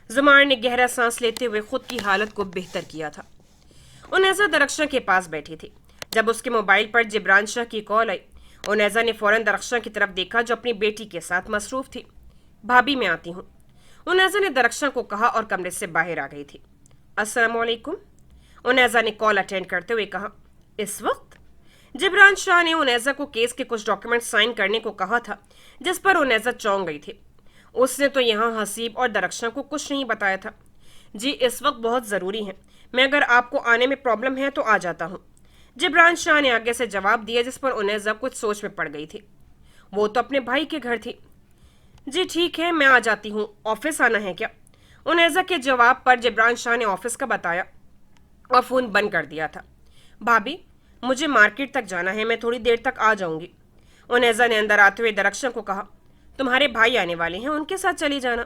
Speaker 1: زمار نے گہرا سانس لیتے ہوئے خود کی حالت کو بہتر کیا تھا۔ انیزا درخشاں کے پاس بیٹھی تھی۔ جب اس کے موبائل پر جبران شاہ کی کال آئی، انیزا نے فوراً درخشاں کی طرف دیکھا جو اپنی بیٹی کے ساتھ مصروف تھی۔ بھابی میں آتی ہوں، انیزا نے درخشاں کو کہا اور کمرے سے باہر آ گئی تھی۔ السلام علیکم، انیزا نے کال اٹینڈ کرتے ہوئے کہا۔ اس وقت؟ جبران شاہ نے انیزا کو کیس کے کچھ ڈاکیومنٹ سائن کرنے کو کہا تھا، جس پر انیزا چونک گئی تھی۔ اس نے تو یہاں حسیب اور درخشاں کو کچھ نہیں بتایا تھا۔ جی اس وقت بہت ضروری ہے، میں اگر آپ کو آنے میں پرابلم ہے تو آ جاتا ہوں، جبران شاہ نے آگے سے جواب دیا، جس پر انیزا کچھ سوچ میں پڑ گئی تھی۔ وہ تو اپنے بھائی کے گھر تھی۔ جی ٹھیک ہے، میں آ جاتی ہوں، آفس آنا ہے کیا؟ انیزا کے جواب پر جبران شاہ نے آفس کا بتایا اور فون بند کر دیا تھا۔ بھابی، مجھے مارکیٹ تک جانا ہے، میں تھوڑی دیر تک آ جاؤں گی۔ انیزا نے اندر آتے ہوئے درخشاں کو کہا۔ تمہارے بھائی آنے والے ہیں، ان کے ساتھ چلی جانا،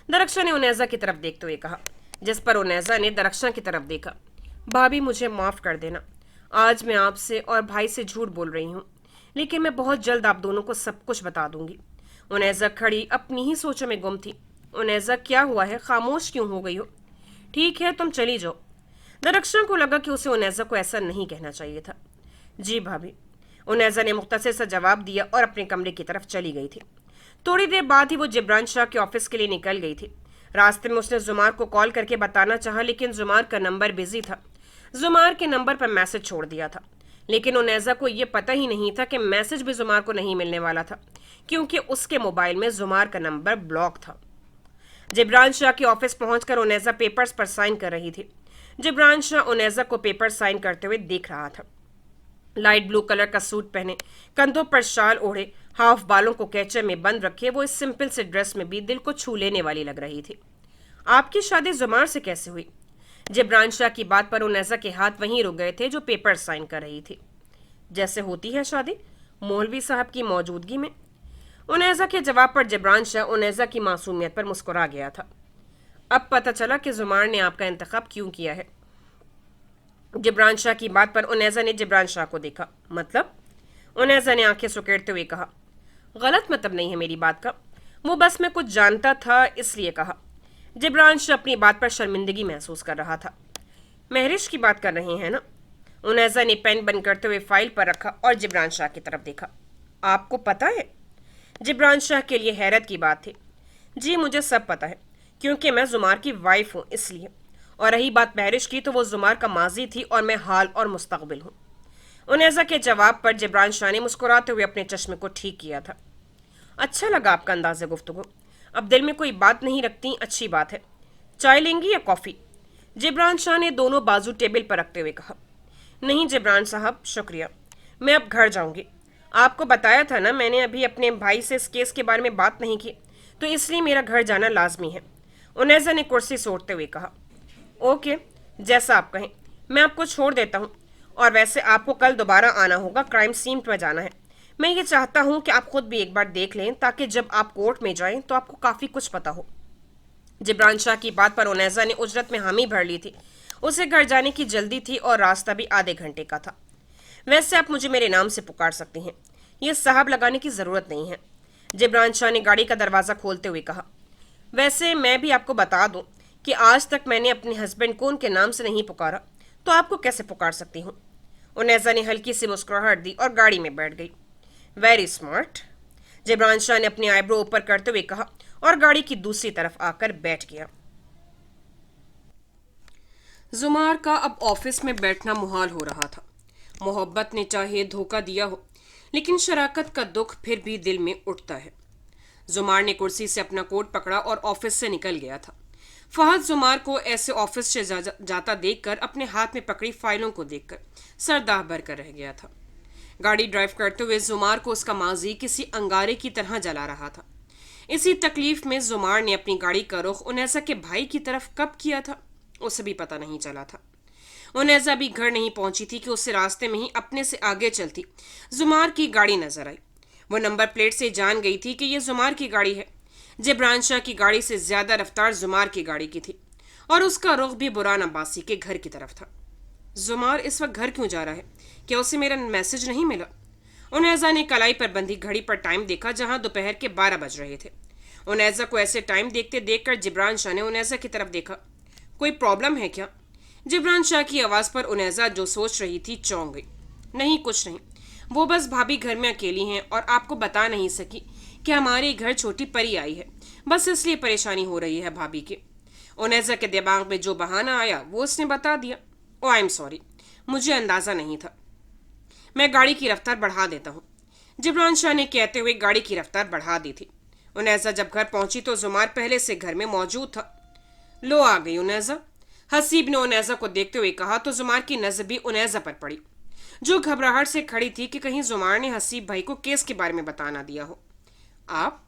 Speaker 1: درخشاں نے انیزا کی طرف دیکھتے ہوئے کہا، جس پر انیزا نے درخشاں کی طرف دیکھا۔ بھابی مجھے معاف کر دینا، آج میں آپ سے اور بھائی سے جھوٹ بول رہی ہوں، لیکن میں بہت جلد آپ دونوں کو سب کچھ بتا دوں گی۔ انیزا کھڑی اپنی ہی سوچوں میں گم تھی۔ انیزا کیا ہوا ہے، خاموش کیوں ہو گئی ہو؟ ٹھیک ہے تم چلی جاؤ۔ درخشاں کو لگا کہ اسے انیزا کو ایسا نہیں کہنا چاہیے تھا۔ جی بھابی، انیزا نے مختصر سا جواب دیا اور اپنے کمرے کی طرف چلی گئی تھی۔ تھوڑی دیر بعد ہی وہ جبران شاہ کے آفس کے لیے نکل گئی تھی۔ راستے میں اس نے زمار کو کال کر کے بتانا چاہا، لیکن زمار کا نمبر بزی تھا۔ زمار کے نمبر پر میسج چھوڑ دیا تھا، لیکن انیزا کو یہ پتہ ہی نہیں تھا کہ میسج بھی زمار کو نہیں ملنے والا تھا، کیونکہ اس کے موبائل میں زمار کا نمبر بلاک تھا۔ جبران شاہ کے آفس پہنچ کر انیزا پیپرز پر سائن کر رہی تھی۔ جبران شاہ انیزا کو پیپر سائن کرتے ہوئے دیکھ رہا تھا۔ لائٹ بلو کلر کا سوٹ پہنے، کندھوں پر شال اوڑھے، ہاف بالوں کو کیچے میں بند رکھے، وہ اس سمپل سے ڈریس میں بھی دل کو چھو لینے والی لگ رہی تھی۔ آپ کی شادی زمار سے کیسے ہوئی؟ جبران شاہ کی بات پر انیزا کے ہاتھ وہیں رک گئے تھے جو پیپر سائن کر رہی تھی۔ جیسے ہوتی ہے شادی، مولوی صاحب کی موجودگی میں۔ انیزا کے جواب پر جبران شاہ انیزا کی معصومیت پر مسکرا گیا تھا۔ اب پتہ چلا کہ زمار نے آپ کا انتخاب کیوں کیا ہے۔ جبران شاہ کی بات پر انیزا نے جبران شاہ کو دیکھا۔ مطلب؟ انیزا نے آنکھیں سکیڑتے ہوئے کہا۔ غلط مطلب نہیں ہے میری بات کا، وہ بس میں کچھ جانتا تھا اس لیے کہا۔ جبران شاہ اپنی بات پر شرمندگی محسوس کر رہا تھا۔ مہرش کی بات کر رہے ہیں نا؟ انیزا نے پین بند کرتے ہوئے فائل پر رکھا اور جبران شاہ کی طرف دیکھا۔ آپ کو پتہ ہے؟ جبران شاہ کے لیے حیرت کی بات تھی۔ جی مجھے سب پتہ ہے، کیونکہ میں زمار کی وائف ہوں اس لیے، اور رہی بات مہرش کی تو وہ زمار کا ماضی تھی اور میں حال اور مستقبل ہوں۔ उनैज़ा के जवाब पर जिब्रान शाह ने मुस्कुराते हुए अपने चश्मे को ठीक किया था। अच्छा लगा आपका अंदाज़ गुफ्तगू। अब दिल में कोई बात नहीं रखती, अच्छी बात है। चाय लेंगी या कॉफ़ी? जिब्रान शाह ने दोनों बाजू टेबल पर रखते हुए कहा। नहीं जिब्रान साहब, शुक्रिया, मैं अब घर जाऊंगी। आपको बताया था ना, मैंने अभी अपने भाई से इस केस के बारे में बात नहीं की, तो इसलिए मेरा घर जाना लाजमी है। उनैज़ा ने कुर्सी सोड़ते हुए कहा। ओके, जैसा आप कहें, मैं आपको छोड़ देता हूँ। और वैसे आपको कल दोबारा आना होगा, क्राइम सीन पर जाना है। मैं ये चाहता हूँ कि आप खुद भी एक बार देख लें, ताकि जब आप कोर्ट में जाएं तो आपको काफ़ी कुछ पता हो। जिब्रान शाह की बात पर उनैज़ा ने उजरत में हामी भर ली थी। उसे घर जाने की जल्दी थी और रास्ता भी आधे घंटे का था। वैसे आप मुझे मेरे नाम से पुकार सकती हैं, ये साहब लगाने की ज़रूरत नहीं है। जिब्रान शाह ने गाड़ी का दरवाज़ा खोलते हुए कहा। वैसे मैं भी आपको बता दूं कि आज तक मैंने अपने हस्बैंड को उनके नाम से नहीं पुकारा, तो आपको कैसे पुकार सकती हूँ? उनैज़ा ने हल्की सी मुस्कुराहट दी और गाड़ी में बैठ गई। वेरी स्मार्ट, जिब्रान शाह ने अपनी आईब्रो ऊपर करते हुए कहा और गाड़ी की दूसरी तरफ आकर बैठ गया। जुमार का अब ऑफिस में बैठना मुहाल हो रहा था। मोहब्बत ने चाहे धोखा दिया हो, लेकिन शराकत का दुख फिर भी दिल में उठता है। जुमार ने कुर्सी से अपना कोट पकड़ा और ऑफिस से निकल गया था। फहद जुमार को ऐसे ऑफिस से जाता देखकर अपने हाथ में पकड़ी फाइलों को देखकर सरदाह भर कर रह गया था। गाड़ी ड्राइव करते हुए जुमार को उसका माजी किसी अंगारे की तरह जला रहा था। इसी तकलीफ में जुमार ने अपनी गाड़ी का रुख उनैज़ा के भाई की तरफ कब किया था, उसे भी पता नहीं चला था। उनैज़ा भी घर नहीं पहुंची थी कि उसे रास्ते में ही अपने से आगे चलती जुमार की गाड़ी नजर आई। वो नंबर प्लेट से जान गई थी कि यह जुमार की गाड़ी है। जिब्रान शाह की गाड़ी से ज्यादा रफ्तार जुमार की गाड़ी की थी और उसका रुख भी बुरान अब्बासी के घर की तरफ था। जुमार इस वक्त घर क्यों जा रहा है? क्या उसे मेरा मैसेज नहीं मिला? उनैज़ा ने कलाई पर बंधी घड़ी पर टाइम देखा, जहां दोपहर के 12 बज रहे थे। उनैज़ा को ऐसे टाइम देखते देखकर जिब्रान शाह ने उनैज़ा की तरफ देखा। कोई प्रॉब्लम है क्या? जिब्रान शाह की आवाज़ पर उनैज़ा जो सोच रही थी चौंक गई। नहीं, कुछ नहीं, वो बस भाभी घर में अकेली हैं और आपको बता नहीं सकी कि हमारे घर छोटी परी आई है, बस इसलिए परेशानी हो रही है भाभी की। उनैज़ा के दिमाग में जो बहाना आया वो उसने बता दिया। ओ आई एम सॉरी, मुझे अंदाज़ा नहीं था, मैं गाड़ी की रफ्तार बढ़ा देता हूँ। जिब्रान शाह ने कहते हुए गाड़ी की रफ्तार बढ़ा दी थी। उनैज़ा जब घर पहुंची तो जुमार पहले से घर में मौजूद था। लो आ गई उनैज़ा, हसीब ने उनैज़ा को देखते हुए कहा तो जुमार की नज़र भी उनैज़ा पर पड़ी, जो घबराहट से खड़ी थी कि कहीं जुमार ने हसीब भाई को केस के बारे में बता ना दिया हो। आप?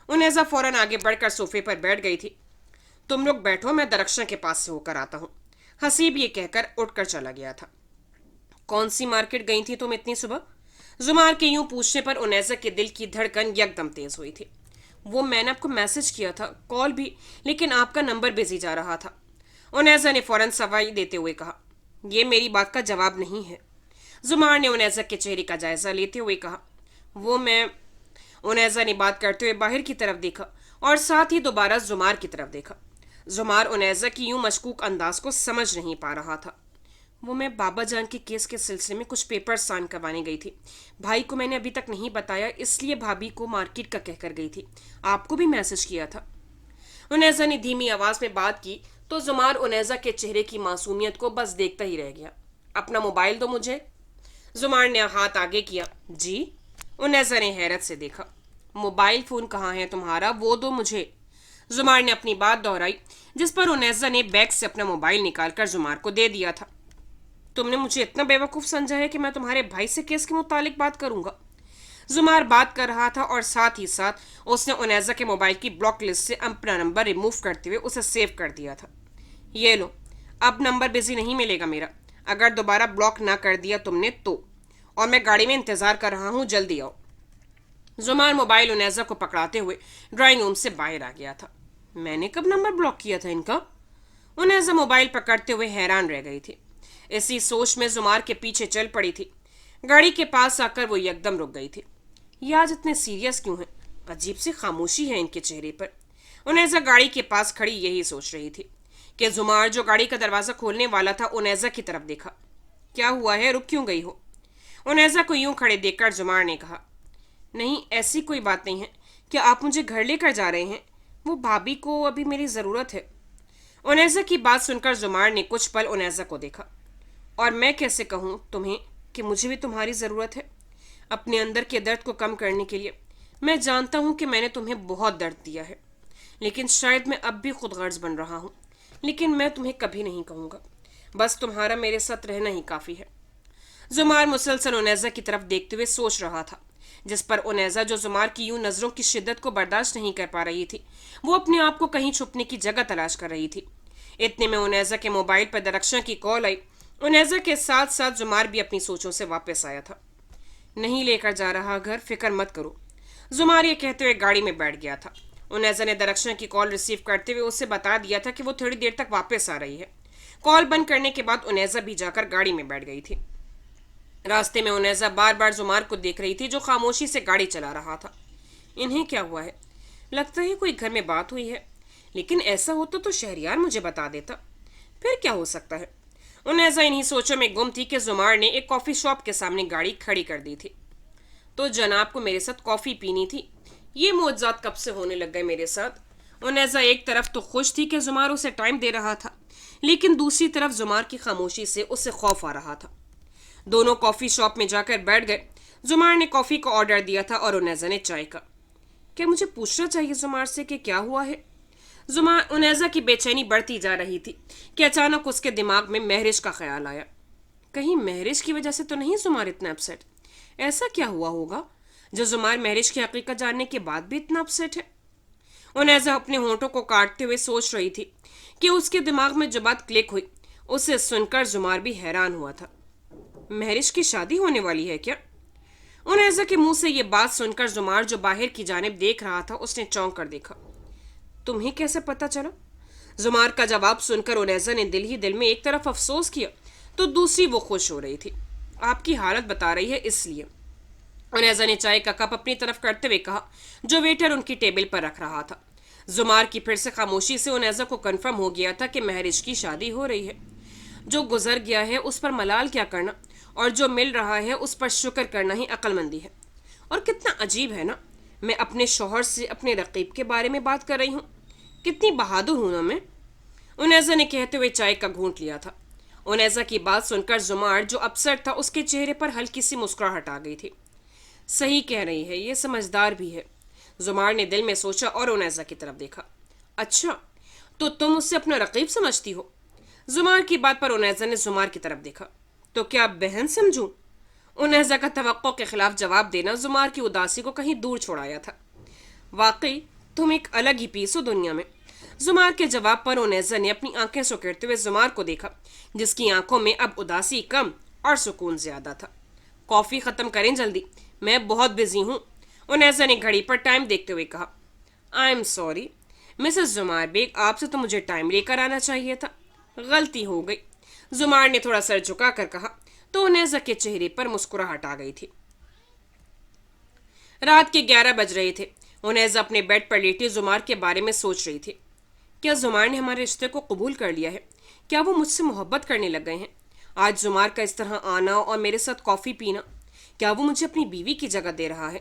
Speaker 1: उनैज़ा फौरन आगे बढ़कर सोफे पर बैठ गई थी। तुम लोग बैठो, मैं दरख्शां के पास से होकर आता हूँ। हसीब ये कहकर उठकर चला गया था। कौन सी मार्केट गई थी तुम इतनी सुबह? जुमार के यूं पूछने पर उनैज़ा के दिल की धड़कन यकदम तेज हुई थी। वो मैंने आपको मैसेज किया था, कॉल भी, लेकिन आपका नंबर बिजी जा रहा था। उनैज़ा ने फौरन सवाई देते हुए कहा। यह मेरी बात का जवाब नहीं है। जुमार ने उनैज़ा के चेहरे का जायजा लेते हुए कहा। वो मैं उनैज़ा ने बात करते हुए बाहर की तरफ देखा और साथ ही दोबारा जुमार की तरफ देखा। जुमार उनैज़ा की यूं मशकूक अंदाज को समझ नहीं पा रहा था। वो मैं बाबा जान के केस के सिलसिले में कुछ पेपर साइन करवाने गई थी। भाई को मैंने अभी तक नहीं बताया, इसलिए भाभी को मार्केट का कहकर गई थी। आपको भी मैसेज किया था। उनैज़ा ने धीमी आवाज में बात की तो जुमार उनैज़ा के चेहरे की मासूमियत को बस देखता ही रह गया। अपना मोबाइल दो मुझे। जुमार ने हाथ आगे किया। जी? उनैज़ा ने हैरत से देखा। मोबाइल फोन कहाँ है तुम्हारा, वो दो मुझे। जुमार ने अपनी बात दोहराई, जिस पर उनैज़ा ने बैग से अपना मोबाइल निकालकर जुमार को दे दिया था। तुमने मुझे इतना बेवकूफ़ समझा है कि मैं तुम्हारे भाई से केस के मुतालिक बात करूंगा? जुमार बात कर रहा था और साथ ही साथ उसने उनैज़ा के मोबाइल की ब्लॉक लिस्ट से अपना नंबर रिमूव करते हुए उसे सेव कर दिया था। ये लो, अब नंबर बिजी नहीं मिलेगा मेरा, अगर दोबारा ब्लॉक ना कर दिया तुमने तो। और मैं गाड़ी में इंतज़ार कर रहा हूँ, जल्दी आओ। जुमार मोबाइल उनैज़ा को पकड़ाते हुए ड्राइंग रूम से बाहर आ गया था। मैंने कब नंबर ब्लॉक किया था इनका? उनैज़ा मोबाइल पकड़ते हुए हैरान रह गई थी। इसी सोच में जुमार के पीछे चल पड़ी थी। गाड़ी के पास आकर वो एकदम रुक गई थी। ये आज इतने सीरियस क्यों हैं? अजीब सी खामोशी है इनके चेहरे पर। उनैज़ा गाड़ी के पास खड़ी यही सोच रही थी कि जुमार जो गाड़ी का दरवाज़ा खोलने वाला था उनैज़ा की तरफ देखा। क्या हुआ है, रुक क्यों गई हो? उनैज़ा को यूं खड़े देखकर जुमार ने कहा। नहीं, ऐसी कोई बात नहीं है। क्या आप मुझे घर लेकर जा रहे हैं? वो भाभी को अभी मेरी ज़रूरत है। उनैज़ा की बात सुनकर जुमार ने कुछ पल उनैज़ा को देखा। और मैं कैसे कहूँ तुम्हें? کہ مجھے بھی تمہاری ضرورت ہے اپنے اندر کے درد کو کم کرنے کے لیے. میں جانتا ہوں کہ میں نے تمہیں بہت درد دیا ہے، لیکن شاید میں اب بھی خود غرض بن رہا ہوں. لیکن میں تمہیں کبھی نہیں کہوں گا. بس تمہارا میرے ساتھ رہنا ہی کافی ہے. زمار مسلسل انیزا کی طرف دیکھتے ہوئے سوچ رہا تھا، جس پر انیزا، جو زمار کی یوں نظروں کی شدت کو برداشت نہیں کر پا رہی تھی، وہ اپنے آپ کو کہیں چھپنے کی جگہ تلاش کر رہی تھی. اتنے میں انیزا کے موبائل پر درخشاں کی کال آئی. انیزا کے ساتھ ساتھ زمار بھی اپنی سوچوں سے واپس آیا تھا. نہیں لے کر جا رہا گھر، فکر مت کرو. زمار یہ کہتے ہوئے گاڑی میں بیٹھ گیا تھا. انیزا نے درخشاں کی کال ریسیو کرتے ہوئے اسے بتا دیا تھا کہ وہ تھوڑی دیر تک واپس آ رہی ہے. کال بند کرنے کے بعد انیزا بھی جا کر گاڑی میں بیٹھ گئی تھی. راستے میں انیزا بار بار زمار کو دیکھ رہی تھی، جو خاموشی سے گاڑی چلا رہا تھا. انہیں کیا ہوا ہے؟ لگتا ہے کوئی گھر میں بات ہوئی ہے. لیکن ایسا ہوتا تو شہریار مجھے بتا دیتا. پھر کیا ہو سکتا ہے؟ انیزا انہی سوچوں میں گم تھی کہ زمار نے ایک کافی شاپ کے سامنے گاڑی کھڑی کر دی تھی. تو جناب کو میرے ساتھ کافی پینی تھی. یہ معجزات کب سے ہونے لگ گئے میرے ساتھ. انیزا ایک طرف تو خوش تھی کہ زمار اسے ٹائم دے رہا تھا، لیکن دوسری طرف زمار کی خاموشی سے اسے خوف آ رہا تھا. دونوں کافی شاپ میں جا کر بیٹھ گئے. زمار نے کافی کا آرڈر دیا تھا اور انیزا نے چائے کا. کیا مجھے پوچھنا چاہیے زمار سے کہ کیا ہوا ہے؟ انیزا کی بے چینی بڑھتی جا رہی تھی کہ اچانک اس کے دماغ میں مہرش کا خیال آیا. کہیں مہرش کی وجہ سے تو نہیں زمار اتنا اپسیٹ؟ ایسا کیا ہوا ہوگا جو زمار مہرش کی حقیقت جاننے کے بعد بھی اتنا اپسیٹ ہے؟ انیزا اپنے ہونٹوں کو کاٹتے ہوئے سوچ رہی تھی کہ اس کے دماغ میں جو بات کلک ہوئی، اسے سن کر زمار بھی حیران ہوا تھا. مہرش کی شادی ہونے والی ہے کیا؟ انیزا کے منہ سے یہ بات سن کر زمار، جو باہر کی جانب دیکھ رہا تھا، اس نے چونک کر دیکھا. تمہیں کیسے پتا چلا؟ زمار کا جواب سن کر انیزا نے دل ہی دل میں ایک طرف افسوس کیا تو دوسری وہ خوش ہو رہی تھی. آپ کی حالت بتا رہی ہے اس لیے. انیزا نے چائے کا کپ اپنی طرف کرتے ہوئے کہا، جو ویٹر ان کی ٹیبل پر رکھ رہا تھا. زمار کی پھر سے خاموشی سے انیزا کو کنفرم ہو گیا تھا کہ مہرش کی شادی ہو رہی ہے. جو گزر گیا ہے اس پر ملال کیا کرنا، اور جو مل رہا ہے اس پر شکر کرنا ہی عقل مندی ہے. اور کتنا عجیب ہے نا، میں اپنے شوہر سے اپنے رقیب کے بارے میں بات کر رہی ہوں. کتنی بہادر ہوں نا میں. انیزا نے کہتے ہوئے چائے کا گھونٹ لیا تھا. انیزا کی بات سن کر زمار، جو اپسٹ تھا، اس کے چہرے پر ہلکی سی مسکراہٹ آ گئی تھی. صحیح کہہ رہی ہے، یہ سمجھدار بھی ہے. زمار نے دل میں سوچا اور انیزا کی طرف دیکھا. اچھا، تو تم اس سے اپنا رقیب سمجھتی ہو؟ زمار کی بات پر انیزا نے زمار کی طرف دیکھا. تو کیا بہن سمجھوں؟ انیزا کا توقع کے خلاف جواب دینا زمار کی اداسی کو کہیں دور چھوڑایا تھا. واقعی تم ایک الگ ہی پیس ہو دنیا میں. زمار کے جواب پر انیزا نے اپنی آنکھیں سکیڑتے ہوئے زمار کو دیکھا، جس کی آنکھوں میں اب اداسی کم اور سکون زیادہ تھا. کافی ختم کریں جلدی، میں بہت بزی ہوں. انیزا نے گھڑی پر ٹائم دیکھتے ہوئے کہا. I'm sorry mrs Zamar Baig, آپ سے تو مجھے ٹائم لے کر آنا چاہیے تھا. غلطی ہو گئی، زمار نے تھوڑا سر جھکا کر کہا تو انیزا کے چہرے پر مسکراہٹ آ گئی تھی. رات کے 11 بج رہے تھے. انیزا اپنے بیڈ پر لیٹی زمار کے بارے میں سوچ رہی تھی. کیا زمار نے ہمارے رشتے کو قبول کر لیا ہے؟ کیا وہ مجھ سے محبت کرنے لگ گئے ہیں؟ آج زمار کا اس طرح آنا اور میرے ساتھ کافی پینا، کیا وہ مجھے اپنی بیوی کی جگہ دے رہا ہے؟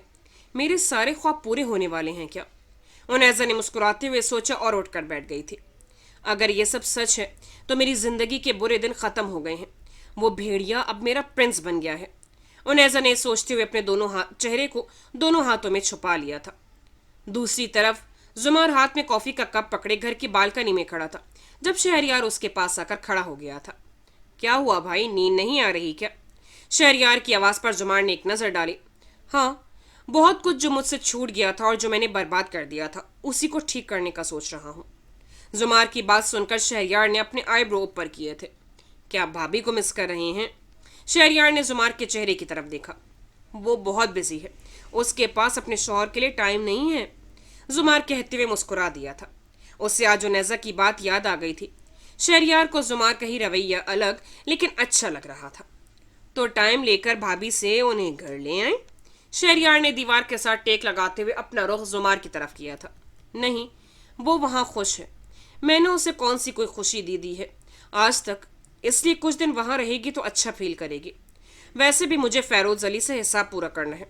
Speaker 1: میرے سارے خواب پورے ہونے والے ہیں کیا؟ انیزا نے مسکراتے ہوئے سوچا اور اٹھ کر بیٹھ گئی تھی. اگر یہ سب سچ ہے تو میری زندگی کے برے دن ختم ہو گئے ہیں. وہ بھیڑیا اب میرا پرنس بن گیا ہے. انیزا نے سوچتے ہوئے اپنے چہرے کو دونوں ہاتھوں میں چھپا لیا تھا. دوسری طرف زمار ہاتھ میں کافی کا کپ پکڑے گھر کی بالکنی میں کھڑا تھا جب شہریار اس کے پاس آ کر کھڑا ہو گیا تھا. کیا ہوا بھائی، نیند نہیں آ رہی کیا؟ شہریار کی آواز پر زمار نے ایک نظر ڈالی. ہاں، بہت کچھ جو مجھ سے چھوٹ گیا تھا اور جو میں نے برباد کر دیا تھا، اسی کو ٹھیک کرنے کا سوچ رہا ہوں. زمار کی بات سن کر شہریار نے اپنے آئی برو اوپر کیے تھے. کیا بھابھی کو مس کر رہے ہیں؟ شہریار نے زمار کے چہرے کی طرف دیکھا. وہ بہت بزی ہے، اس کے پاس اپنے شوہر کے لیے ٹائم نہیں ہے. زمار کہتے ہوئے مسکرا دیا تھا. اس سے آج انیزا کی بات یاد آ گئی تھی. شہریار کو زمار کا ہی رویہ الگ لیکن اچھا لگ رہا تھا. تو ٹائم لے کر بھابھی سے انہیں گھر لے آئیں. شہریار نے دیوار کے ساتھ ٹیک لگاتے ہوئے اپنا رخ زمار کی طرف کیا تھا. نہیں، وہ وہاں خوش ہے. میں نے اسے کون سی کوئی خوشی دی ہے آج تک، اس لیے کچھ دن وہاں رہے گی تو اچھا فیل کرے گی. ویسے بھی مجھے فیروز علی سے حساب پورا کرنا ہے.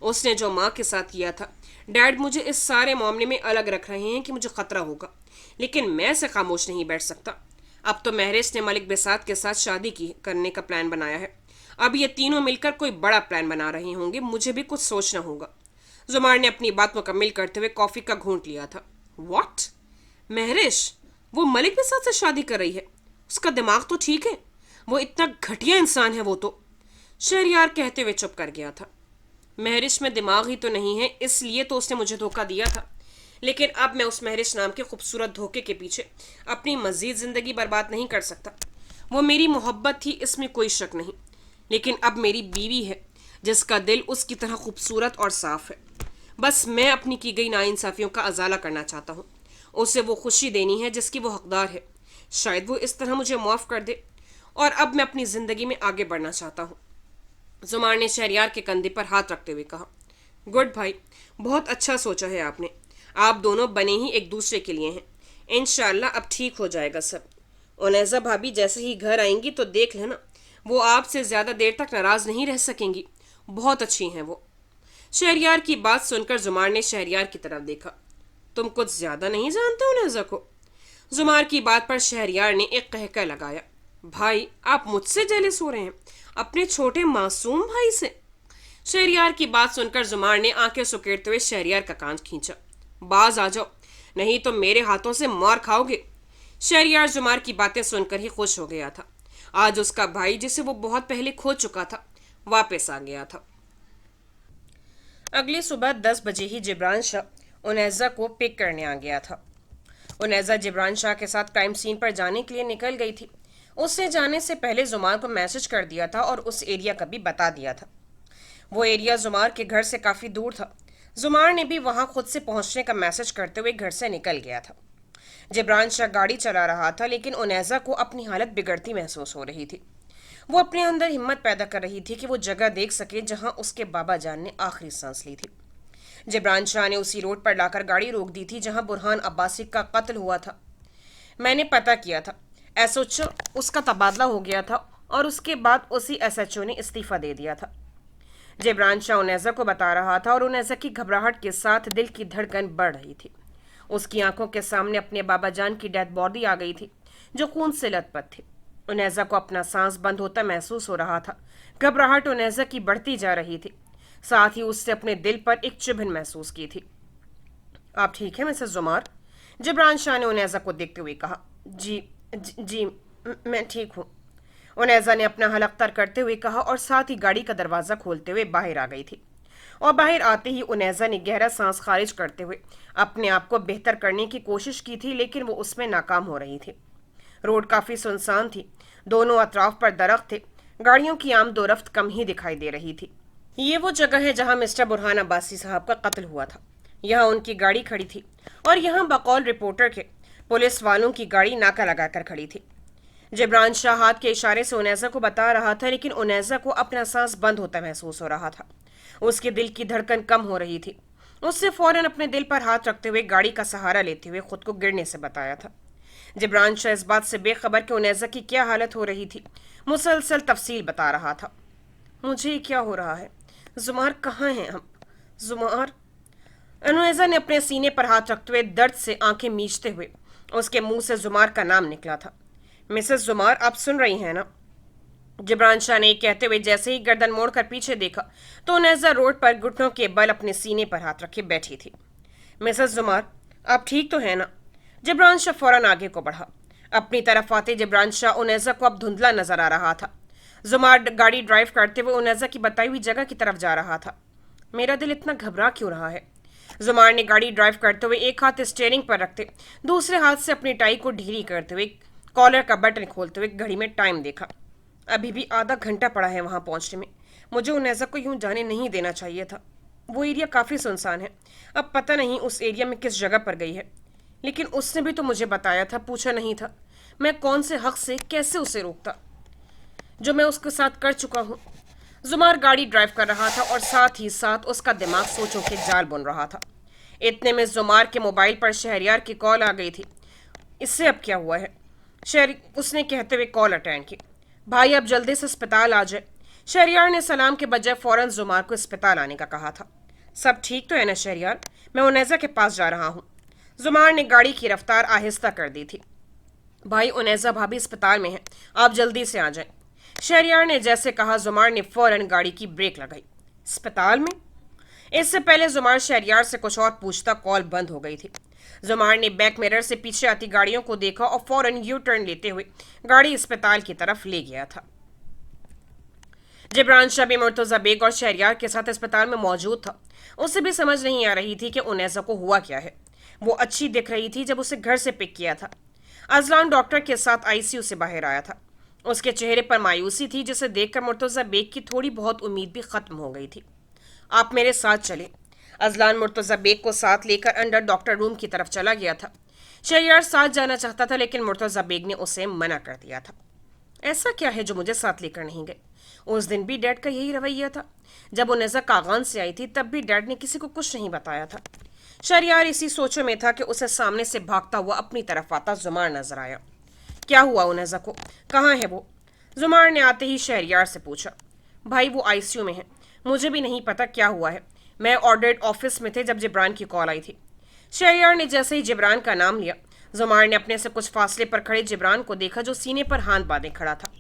Speaker 1: اس نے جو ماں کے ساتھ کیا تھا. ڈیڈ مجھے اس سارے معاملے میں الگ رکھ رہے ہیں کہ مجھے خطرہ ہوگا، لیکن میں اسے خاموش نہیں بیٹھ سکتا. اب تو مہرش نے ملک بساط کے ساتھ شادی کرنے کا پلان بنایا ہے. اب یہ تینوں مل کر کوئی بڑا پلان بنا رہے ہوں گے، مجھے بھی کچھ سوچنا ہوگا۔ زمار نے اپنی بات مکمل کرتے ہوئے کافی کا گھونٹ لیا تھا۔ واٹ؟ مہرش وہ ملک نثار سے شادی کر رہی ہے؟ اس کا دماغ تو ٹھیک ہے؟ وہ اتنا گھٹیا انسان ہے وہ تو۔ شہریار کہتے ہوئے چپ کر گیا تھا۔ مہرش میں دماغ ہی تو نہیں ہے، اس لیے تو اس نے مجھے دھوکہ دیا تھا، لیکن اب میں اس مہرش نام کے خوبصورت دھوکے کے پیچھے اپنی مزید زندگی برباد نہیں کر سکتا۔ وہ میری محبت تھی، اس میں کوئی شک نہیں، لیکن اب میری بیوی ہے جس کا دل اس کی طرح خوبصورت اور صاف ہے۔ بس میں اپنی کی گئی ناانصافیوں کا ازالہ کرنا چاہتا ہوں، اسے وہ خوشی دینی ہے جس کی وہ حقدار ہے۔ شاید وہ اس طرح مجھے معاف کر دے، اور اب میں اپنی زندگی میں آگے بڑھنا چاہتا ہوں۔ زمار نے شہریار کے کندھے پر ہاتھ رکھتے ہوئے کہا، گڈ بھائی، بہت اچھا سوچا ہے آپ نے۔ آپ دونوں بنے ہی ایک دوسرے کے لیے ہیں۔ انشاءاللہ اب ٹھیک ہو جائے گا سب۔ اونیزا بھابھی جیسے ہی گھر آئیں گی تو دیکھ لینا، وہ آپ سے زیادہ دیر تک ناراض نہیں رہ سکیں گی، بہت اچھی ہیں وہ۔ شہریار کی بات سن کر زمار نے شہریار کی طرف دیکھا۔ تم کچھ زیادہ نہیں جانتے اونیزا کو؟ زمار کی بات پر شہریار نے ایک قہقہ لگایا۔ بھائی آپ مجھ سے جیلس ہو رہے ہیں، اپنے چھوٹے معصوم بھائی سے؟ شہریار کی بات سن کر زمار نے آنکھیں سکیڑتے ہوئے شہریار کا کان کھینچا۔ باز آ جاؤ، نہیں تو میرے ہاتھوں سے مار کھاؤ گے۔ شہریار زمار کی باتیں سن کر ہی خوش ہو گیا تھا۔ آج اس کا بھائی جسے وہ بہت پہلے کھو چکا تھا واپس آ گیا تھا۔ اگلی صبح 10 بجے ہی جبران شاہ اونیزا کو پک کرنے آ گیا تھا۔ اونیزا جبران شاہ کے ساتھ کرائم سین پر جانے کے لیے نکل گئی تھی۔ اس نے جانے سے پہلے زمار کو میسج کر دیا تھا اور اس ایریا کا بھی بتا دیا تھا۔ وہ ایریا زمار کے گھر سے کافی دور تھا۔ زمار نے بھی وہاں خود سے پہنچنے کا میسج کرتے ہوئے گھر سے نکل گیا تھا۔ جبران شاہ گاڑی چلا رہا تھا، لیکن اونیزا کو اپنی حالت بگڑتی محسوس ہو رہی تھی۔ وہ اپنے اندر ہمت پیدا کر رہی تھی کہ وہ جگہ دیکھ سکے جہاں اس کے بابا جان نے آخری سانس لی تھی۔ جبران شاہ نے اسی روڈ پر لا کر گاڑی روک دی تھی جہاں برہان عباسی کا قتل ہوا تھا۔ میں نے پتہ کیا تھا، ایس ایچ او اس کا تبادلہ ہو گیا تھا اور اس کے بعد اسی ایس ایچ او نے استعفیٰ دے دیا تھا۔ جبران شاہ اونیزا کو بتا رہا تھا اور اونیزا کی گھبراہٹ کے ساتھ دل کی دھڑکن بڑھ رہی تھی۔ اس کی آنکھوں کے سامنے اپنے بابا جان کی ڈیڈ باڈی آ گئی تھی جو خون سے لت پت تھی۔ اونیزا کو اپنا سانس بند ہوتا محسوس ہو رہا تھا۔ گھبراہٹ اونیزا کی بڑھتی جا رہی تھی، ساتھ ہی اس سے اپنے دل پر ایک چبھن محسوس کی تھی۔ آپ ٹھیک ہیں مسز زمار؟ جبران شاہ نے اونیزا کو دیکھتے ہوئے کہا۔ جی میں ٹھیک ہوں، اونیزا نے اپنا حلق تر کرتے ہوئے کہا اور ساتھ ہی گاڑی کا دروازہ کھولتے ہوئے باہر آ گئی تھی۔ اور باہر آتے ہی اونیزا نے گہرا سانس خارج کرتے ہوئے اپنے آپ کو بہتر کرنے کی کوشش کی تھی، لیکن وہ اس میں ناکام ہو رہی تھی۔ روڈ کافی سنسان تھی، دونوں اطراف پر درخت تھے، گاڑیوں کی آمد و رفت کم ہی دکھائی دے رہی تھی۔ یہ وہ جگہ ہے جہاں مسٹر برہان عباسی صاحب کا قتل ہوا تھا۔ یہاں ان کی گاڑی کھڑی تھی اور یہاں بقول رپورٹر کے پولیس والوں کی گاڑی ناکہ لگا کر کھڑی تھی۔ جبران شاہ ہاتھ کے اشارے سے اونیزا کو بتا رہا تھا، لیکن اونیزا کو اپنا سانس بند ہوتا محسوس ہو رہا تھا۔ اس کے دل کی دھڑکن کم ہو رہی تھی۔ اس سے فوراً اپنے دل پر ہاتھ رکھتے ہوئے گاڑی کا سہارا لیتے ہوئے خود کو گرنے سے بتایا تھا۔ جبران شاہ اس بات سے بے خبر کہ اونیزا کی کیا حالت ہو رہی تھی، مسلسل تفصیل بتا رہا تھا۔ مجھے کیا ہو رہا ہے؟ زمار کہاں ہیں ہم؟ زمار؟ اونیزا نے اپنے سینے پر ہاتھ رکھتے ہوئے درد سے آنکھیں میچتے ہوئے اس کے منہ سے زمار کا نام نکلا تھا۔ مسز زمار آپ سن رہی ہیں نا؟ جبران شاہ نے کہتے ہوئے جیسے ہی گردن موڑ کر پیچھے دیکھا تو اونیزا روڈ پر گھٹنوں کے بل اپنے سینے پر ہاتھ رکھے بیٹھی تھی۔ مسز زمار آپ ٹھیک تو ہیں نا؟ جبران شاہ فوراً آگے کو بڑھا۔ اپنی طرف آتے جبران شاہ اونیزا کو اب دھندلا نظر آ رہا تھا۔ زمار گاڑی ڈرائیو کرتے ہوئے اونیزا کی بتائی ہوئی جگہ کی طرف جا رہا تھا۔ میرا دل اتنا گھبرا کیوں رہا ہے؟ زمار نے گاڑی ڈرائیو کرتے ہوئے ایک ہاتھ اسٹیئرنگ پر رکھتے دوسرے ہاتھ سے اپنی ٹائی کو ڈھیلی کرتے ہوئے کالر کا بٹن کھولتے ہوئے گھڑی میں ٹائم دیکھا۔ ابھی بھی آدھا گھنٹہ پڑا ہے وہاں پہنچنے میں۔ مجھے اونیزا کو یوں جانے نہیں دینا چاہیے تھا۔ وہ ایریا کافی سنسان ہے، اب پتہ نہیں اس ایریا میں کس جگہ پر گئی ہے، لیکن اس نے بھی تو مجھے بتایا تھا، پوچھا نہیں تھا۔ میں کون سے حق سے کیسے اسے روکتا جو میں اس کے ساتھ کر چکا ہوں۔ زمار گاڑی ڈرائیو کر رہا تھا اور ساتھ ہی ساتھ اس کا دماغ سوچوں کے جال بن رہا تھا۔ اتنے میں زمار کے موبائل پر شہریار کی کال آ گئی تھی۔ اس سے اب کیا ہوا ہے؟ اس نے کہتے ہوئے کال اٹینڈ کی۔ بھائی اب جلدی سے اسپتال آ جائے۔ شہریار نے سلام کے بجائے فوراً زمار کو اسپتال آنے کا کہا تھا۔ سب ٹھیک تو ہے نا شہریار؟ میں اونیزا کے پاس جا رہا ہوں۔ زمار نے گاڑی کی رفتار آہستہ کر دی تھی۔ بھائی اونیزا بھابھی اسپتال میں ہے، آپ جلدی سے آ جائیں۔ शहरयार ने जैसे कहा, जुमार ने फौरन गाड़ी की ब्रेक लगाई। अस्पताल में? इससे पहले जुमार शहरयार से कुछ और पूछता, कॉल बंद हो गई थी। जुमार ने बैक मिरर से पीछे आती गाड़ियों को देखा और फौरन यू टर्न लेते हुए गाड़ी अस्पताल की तरफ ले गया था। जिब्रान शाह भी मुर्तजा बेग और शहरयार के साथ अस्पताल में मौजूद था। उसे भी समझ नहीं आ रही थी कि उनैसा को हुआ क्या है। वो अच्छी दिख रही थी जब उसे घर से पिक किया था। अजलान डॉक्टर के साथ आईसीयू से बाहर आया था। उसके चेहरे पर मायूसी थी, जिसे देखकर मुर्तजा बेग की थोड़ी बहुत उम्मीद भी खत्म हो गई थी। आप मेरे साथ चले। अजलान मुर्तजा बेग को साथ लेकर अंदर डॉक्टर रूम की तरफ चला गया था। शहरयार साथ जाना चाहता था, लेकिन मुर्तजा बेग ने उसे मना कर दिया था। ऐसा क्या है जो मुझे साथ लेकर नहीं गए? उस दिन भी डैड का यही रवैया था। जब उनैसा कागान से आई थी तब भी डैड ने किसी को कुछ नहीं बताया था। शहरयार इसी सोचों में था कि उसे सामने से भागता हुआ अपनी तरफ आता जुमार नजर आया। क्या हुआ उनैसा को? कहाँ है वो? जुमार ने आते ही शहरयार से पूछा। भाई वो आईसीयू में है। मुझे भी नहीं पता क्या हुआ है। मैं ऑर्डर्ड ऑफिस में थे जब जिब्रान की कॉल आई थी। शहरयार ने जैसे ही जिब्रान का नाम लिया, जुमार ने अपने से कुछ फासले पर खड़े जिब्रान को देखा, जो सीने पर हाथ बांधे खड़ा था।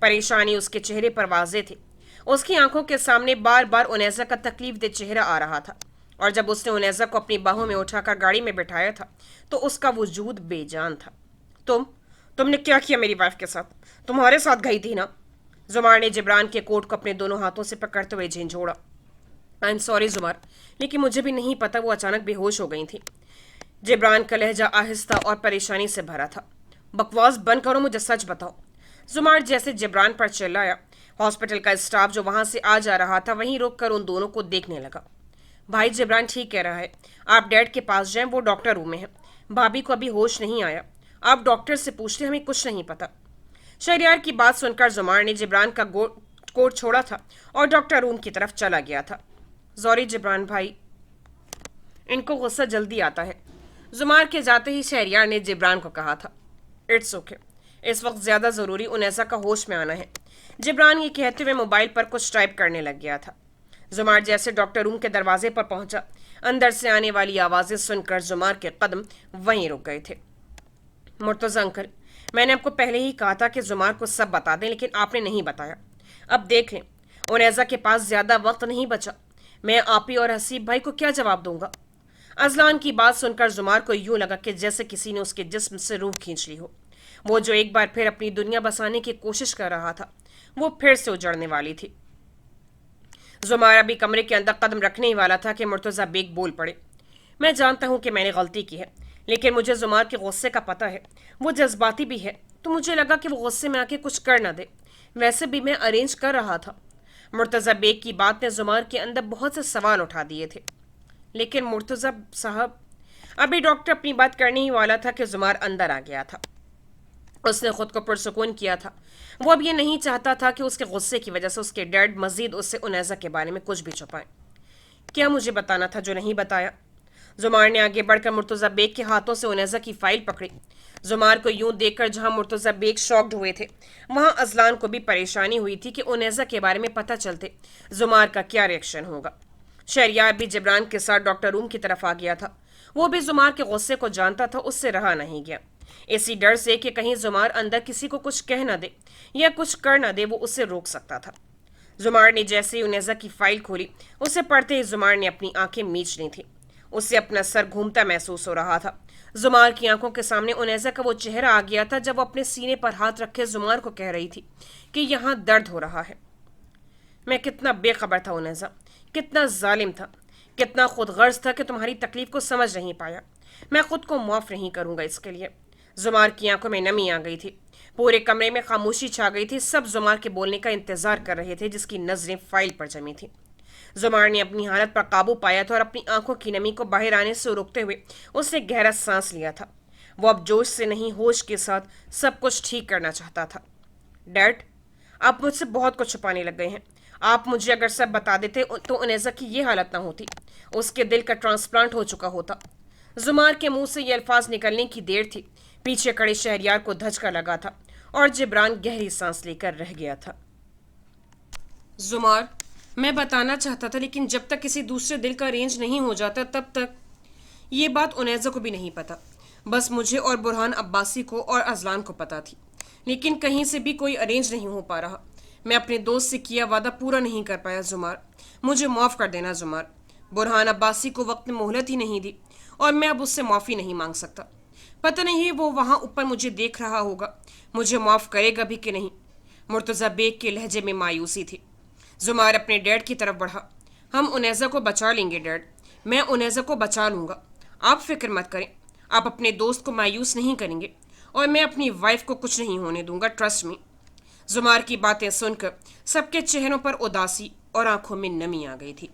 Speaker 1: परेशानी उसके चेहरे पर वाज़ेह थी। उसकी आंखों के सामने बार बार उनैसा का तकलीफ दे चेहरा आ रहा था, और जब उसने उनैसा को अपनी बाहों में उठाकर गाड़ी में बिठाया था तो उसका वजूद बेजान था। तुमने क्या किया मेरी वाइफ के साथ? तुम्हारे साथ गई थी ना? जुमार ने जिब्रान के कोट को अपने दोनों हाथों से पकड़ते हुए झिंझोड़ा। आई एम सॉरी जुमार, लेकिन मुझे भी नहीं पता, वो अचानक बेहोश हो गई थी। जिब्रान का लहजा आहिस्ता और परेशानी से भरा था। बकवास बंद करो, मुझे सच बताओ। जुमार जैसे जिब्रान पर चिल्लाया, हॉस्पिटल का स्टाफ जो वहां से आ जा रहा था वहीं रोक कर उन दोनों को देखने लगा। भाई जिब्रान ठीक कह रहा है, आप डैड के पास जाएं, वो डॉक्टर रूम में है। भाभी को अभी होश नहीं आया, आप डॉक्टर से पूछते, हमें कुछ नहीं पता। शहरयार की बात सुनकर जुमार ने जिब्रान का कोट छोड़ा था और डॉक्टर रूम की तरफ चला गया था। सॉरी जिब्रान भाई, इनको गुस्सा जल्दी आता है। जुमार के जाते ही शहरयार ने जिब्रान को कहा था। इट्स ओके, इस वक्त ज्यादा जरूरी उनैसा का होश में आना है। जिब्रान ये कहते हुए मोबाइल पर कुछ टाइप करने लग गया था। जुमार जैसे डॉक्टर रूम के दरवाजे पर पहुंचा, अंदर से आने वाली आवाजें सुनकर जुमार के कदम वहीं रुक गए थे। मुर्तजा अंकल, मैंने आपको पहले ही कहा था कि जुमार को सब बता दें, लेकिन आपने नहीं बताया। अब देख लें, उनैसा के पास ज्यादा वक्त नहीं बचा। मैं आप ही और हसीब भाई को क्या जवाब दूंगा? अजलान की बात सुनकर जुमार को यूं लगा कि जैसे किसी ने उसके जिस्म से रूह खींच ली हो। वो जो एक बार फिर अपनी दुनिया बसाने की कोशिश कर रहा था, वो फिर से उजड़ने वाली थी। जुमार अभी कमरे के अंदर कदम रखने ही वाला था कि मुर्तजा बेग बोल पड़े। मैं जानता हूं कि मैंने गलती की है, लेकिन मुझे जुमार के गुस्से का पता है। वो जज्बाती भी है, तो मुझे लगा कि वो गुस्से में आके कुछ कर ना दे। वैसे भी मैं अरेंज कर रहा था। मुर्तजा बेग की बात ने जुमार के अंदर बहुत से सवाल उठा दिए थे। लेकिन मुर्तजा साहब, अभी डॉक्टर अपनी बात करने ही वाला था कि जुमार अंदर आ गया था। उसने खुद को पुरसुकून किया था। वो अब ये नहीं चाहता था कि उसके गुस्से की वजह से उसके डैड मजीद उससे उनैसा के बारे में कुछ भी छुपाएं। क्या मुझे बताना था जो नहीं बताया? जुमार ने आगे बढ़कर मुर्तजा बेग के हाथों से उनैसा की फाइल पकड़ी। जुमार को यूं देखकर जहां मुर्तजा बेग शॉक्ड हुए थे, वहां अजलान को भी परेशानी हुई थी कि उनैसा के बारे में पता चलते जुमार का क्या रिएक्शन होगा। शहरयार भी जिब्रान के साथ डॉक्टर रूम की तरफ आ गया था। वो भी जुमार के गुस्से को जानता था, उससे रहा नहीं गया। इसी डर से कि कहीं जुमार अंदर किसी को कुछ कह न दे या कुछ कर न दे, वो उससे रोक सकता था। जुमार ने जैसे ही उनैसा की फाइल खोली, उसे पढ़ते ही जुमार ने अपनी आंखें मीच ली थी। उससे अपना सर घूमता महसूस हो रहा था। जुमार की आंखों के सामने उनैसा का वो चेहरा आ गया था जब वो अपने सीने पर हाथ रखे जुमार को कह रही थी कि यहाँ दर्द हो रहा है। मैं कितना बेखबर था उनैसा, कितना जालिम था, कितना खुदगर्ज था कि तुम्हारी तकलीफ को समझ नहीं पाया। मैं खुद को माफ नहीं करूंगा इसके लिए। जुमार की आंखों में नमी आ गई थी। पूरे कमरे में खामोशी छा गई थी। सब जुमार के बोलने का इंतजार कर रहे थे, जिसकी नजरें फाइल पर जमी थी। जुमार ने अपनी हालत पर काबू पाया था और अपनी आंखों की नमी को बाहर आने से रोकते हुए उसने गहरा सांस लिया था। वो अब जोश से नहीं, होश के साथ सब कुछ ठीक करना चाहता था। डैड, आप मुझसे बहुत कुछ छुपाने लग गए हैं। आप मुझे अगर सब बता देते तो उनैसा की ये हालत ना होती। उसके दिल का ट्रांसप्लांट हो चुका होता। जुमार के मुंह से ये अल्फाज निकलने की देर थी, पीछे खड़े शहरयार को धचका लगा था और जिब्रान गहरी सांस लेकर रह गया था। जुमार, मैं बताना चाहता था, लेकिन जब तक किसी दूसरे दिल का अरेंज नहीं हो जाता तब तक। ये बात उनैसा को भी नहीं पता, बस मुझे और बुरहान अब्बासी को और अजलान को पता थी। लेकिन कहीं से भी कोई अरेंज नहीं हो पा रहा। میں اپنے دوست سے کیا وعدہ پورا نہیں کر پایا زمار، مجھے معاف کر دینا زمار۔ برہان عباسی کو وقت میں مہلت ہی نہیں دی اور میں اب اس سے معافی نہیں مانگ سکتا۔ پتہ نہیں وہ وہاں اوپر مجھے دیکھ رہا ہوگا، مجھے معاف کرے گا بھی کہ نہیں۔ مرتضی بیگ کے لہجے میں مایوسی تھی۔ زمار اپنے ڈیڈ کی طرف بڑھا۔ ہم انیزہ کو بچا لیں گے ڈیڈ، میں انیزہ کو بچا لوں گا، آپ فکر مت کریں۔ آپ اپنے دوست کو مایوس نہیں کریں گے اور میں اپنی وائف کو کچھ نہیں ہونے دوں گا، ٹرسٹ می۔ زمار کی باتیں سن کر سب کے چہروں پر اداسی اور آنکھوں میں نمی آ گئی تھی۔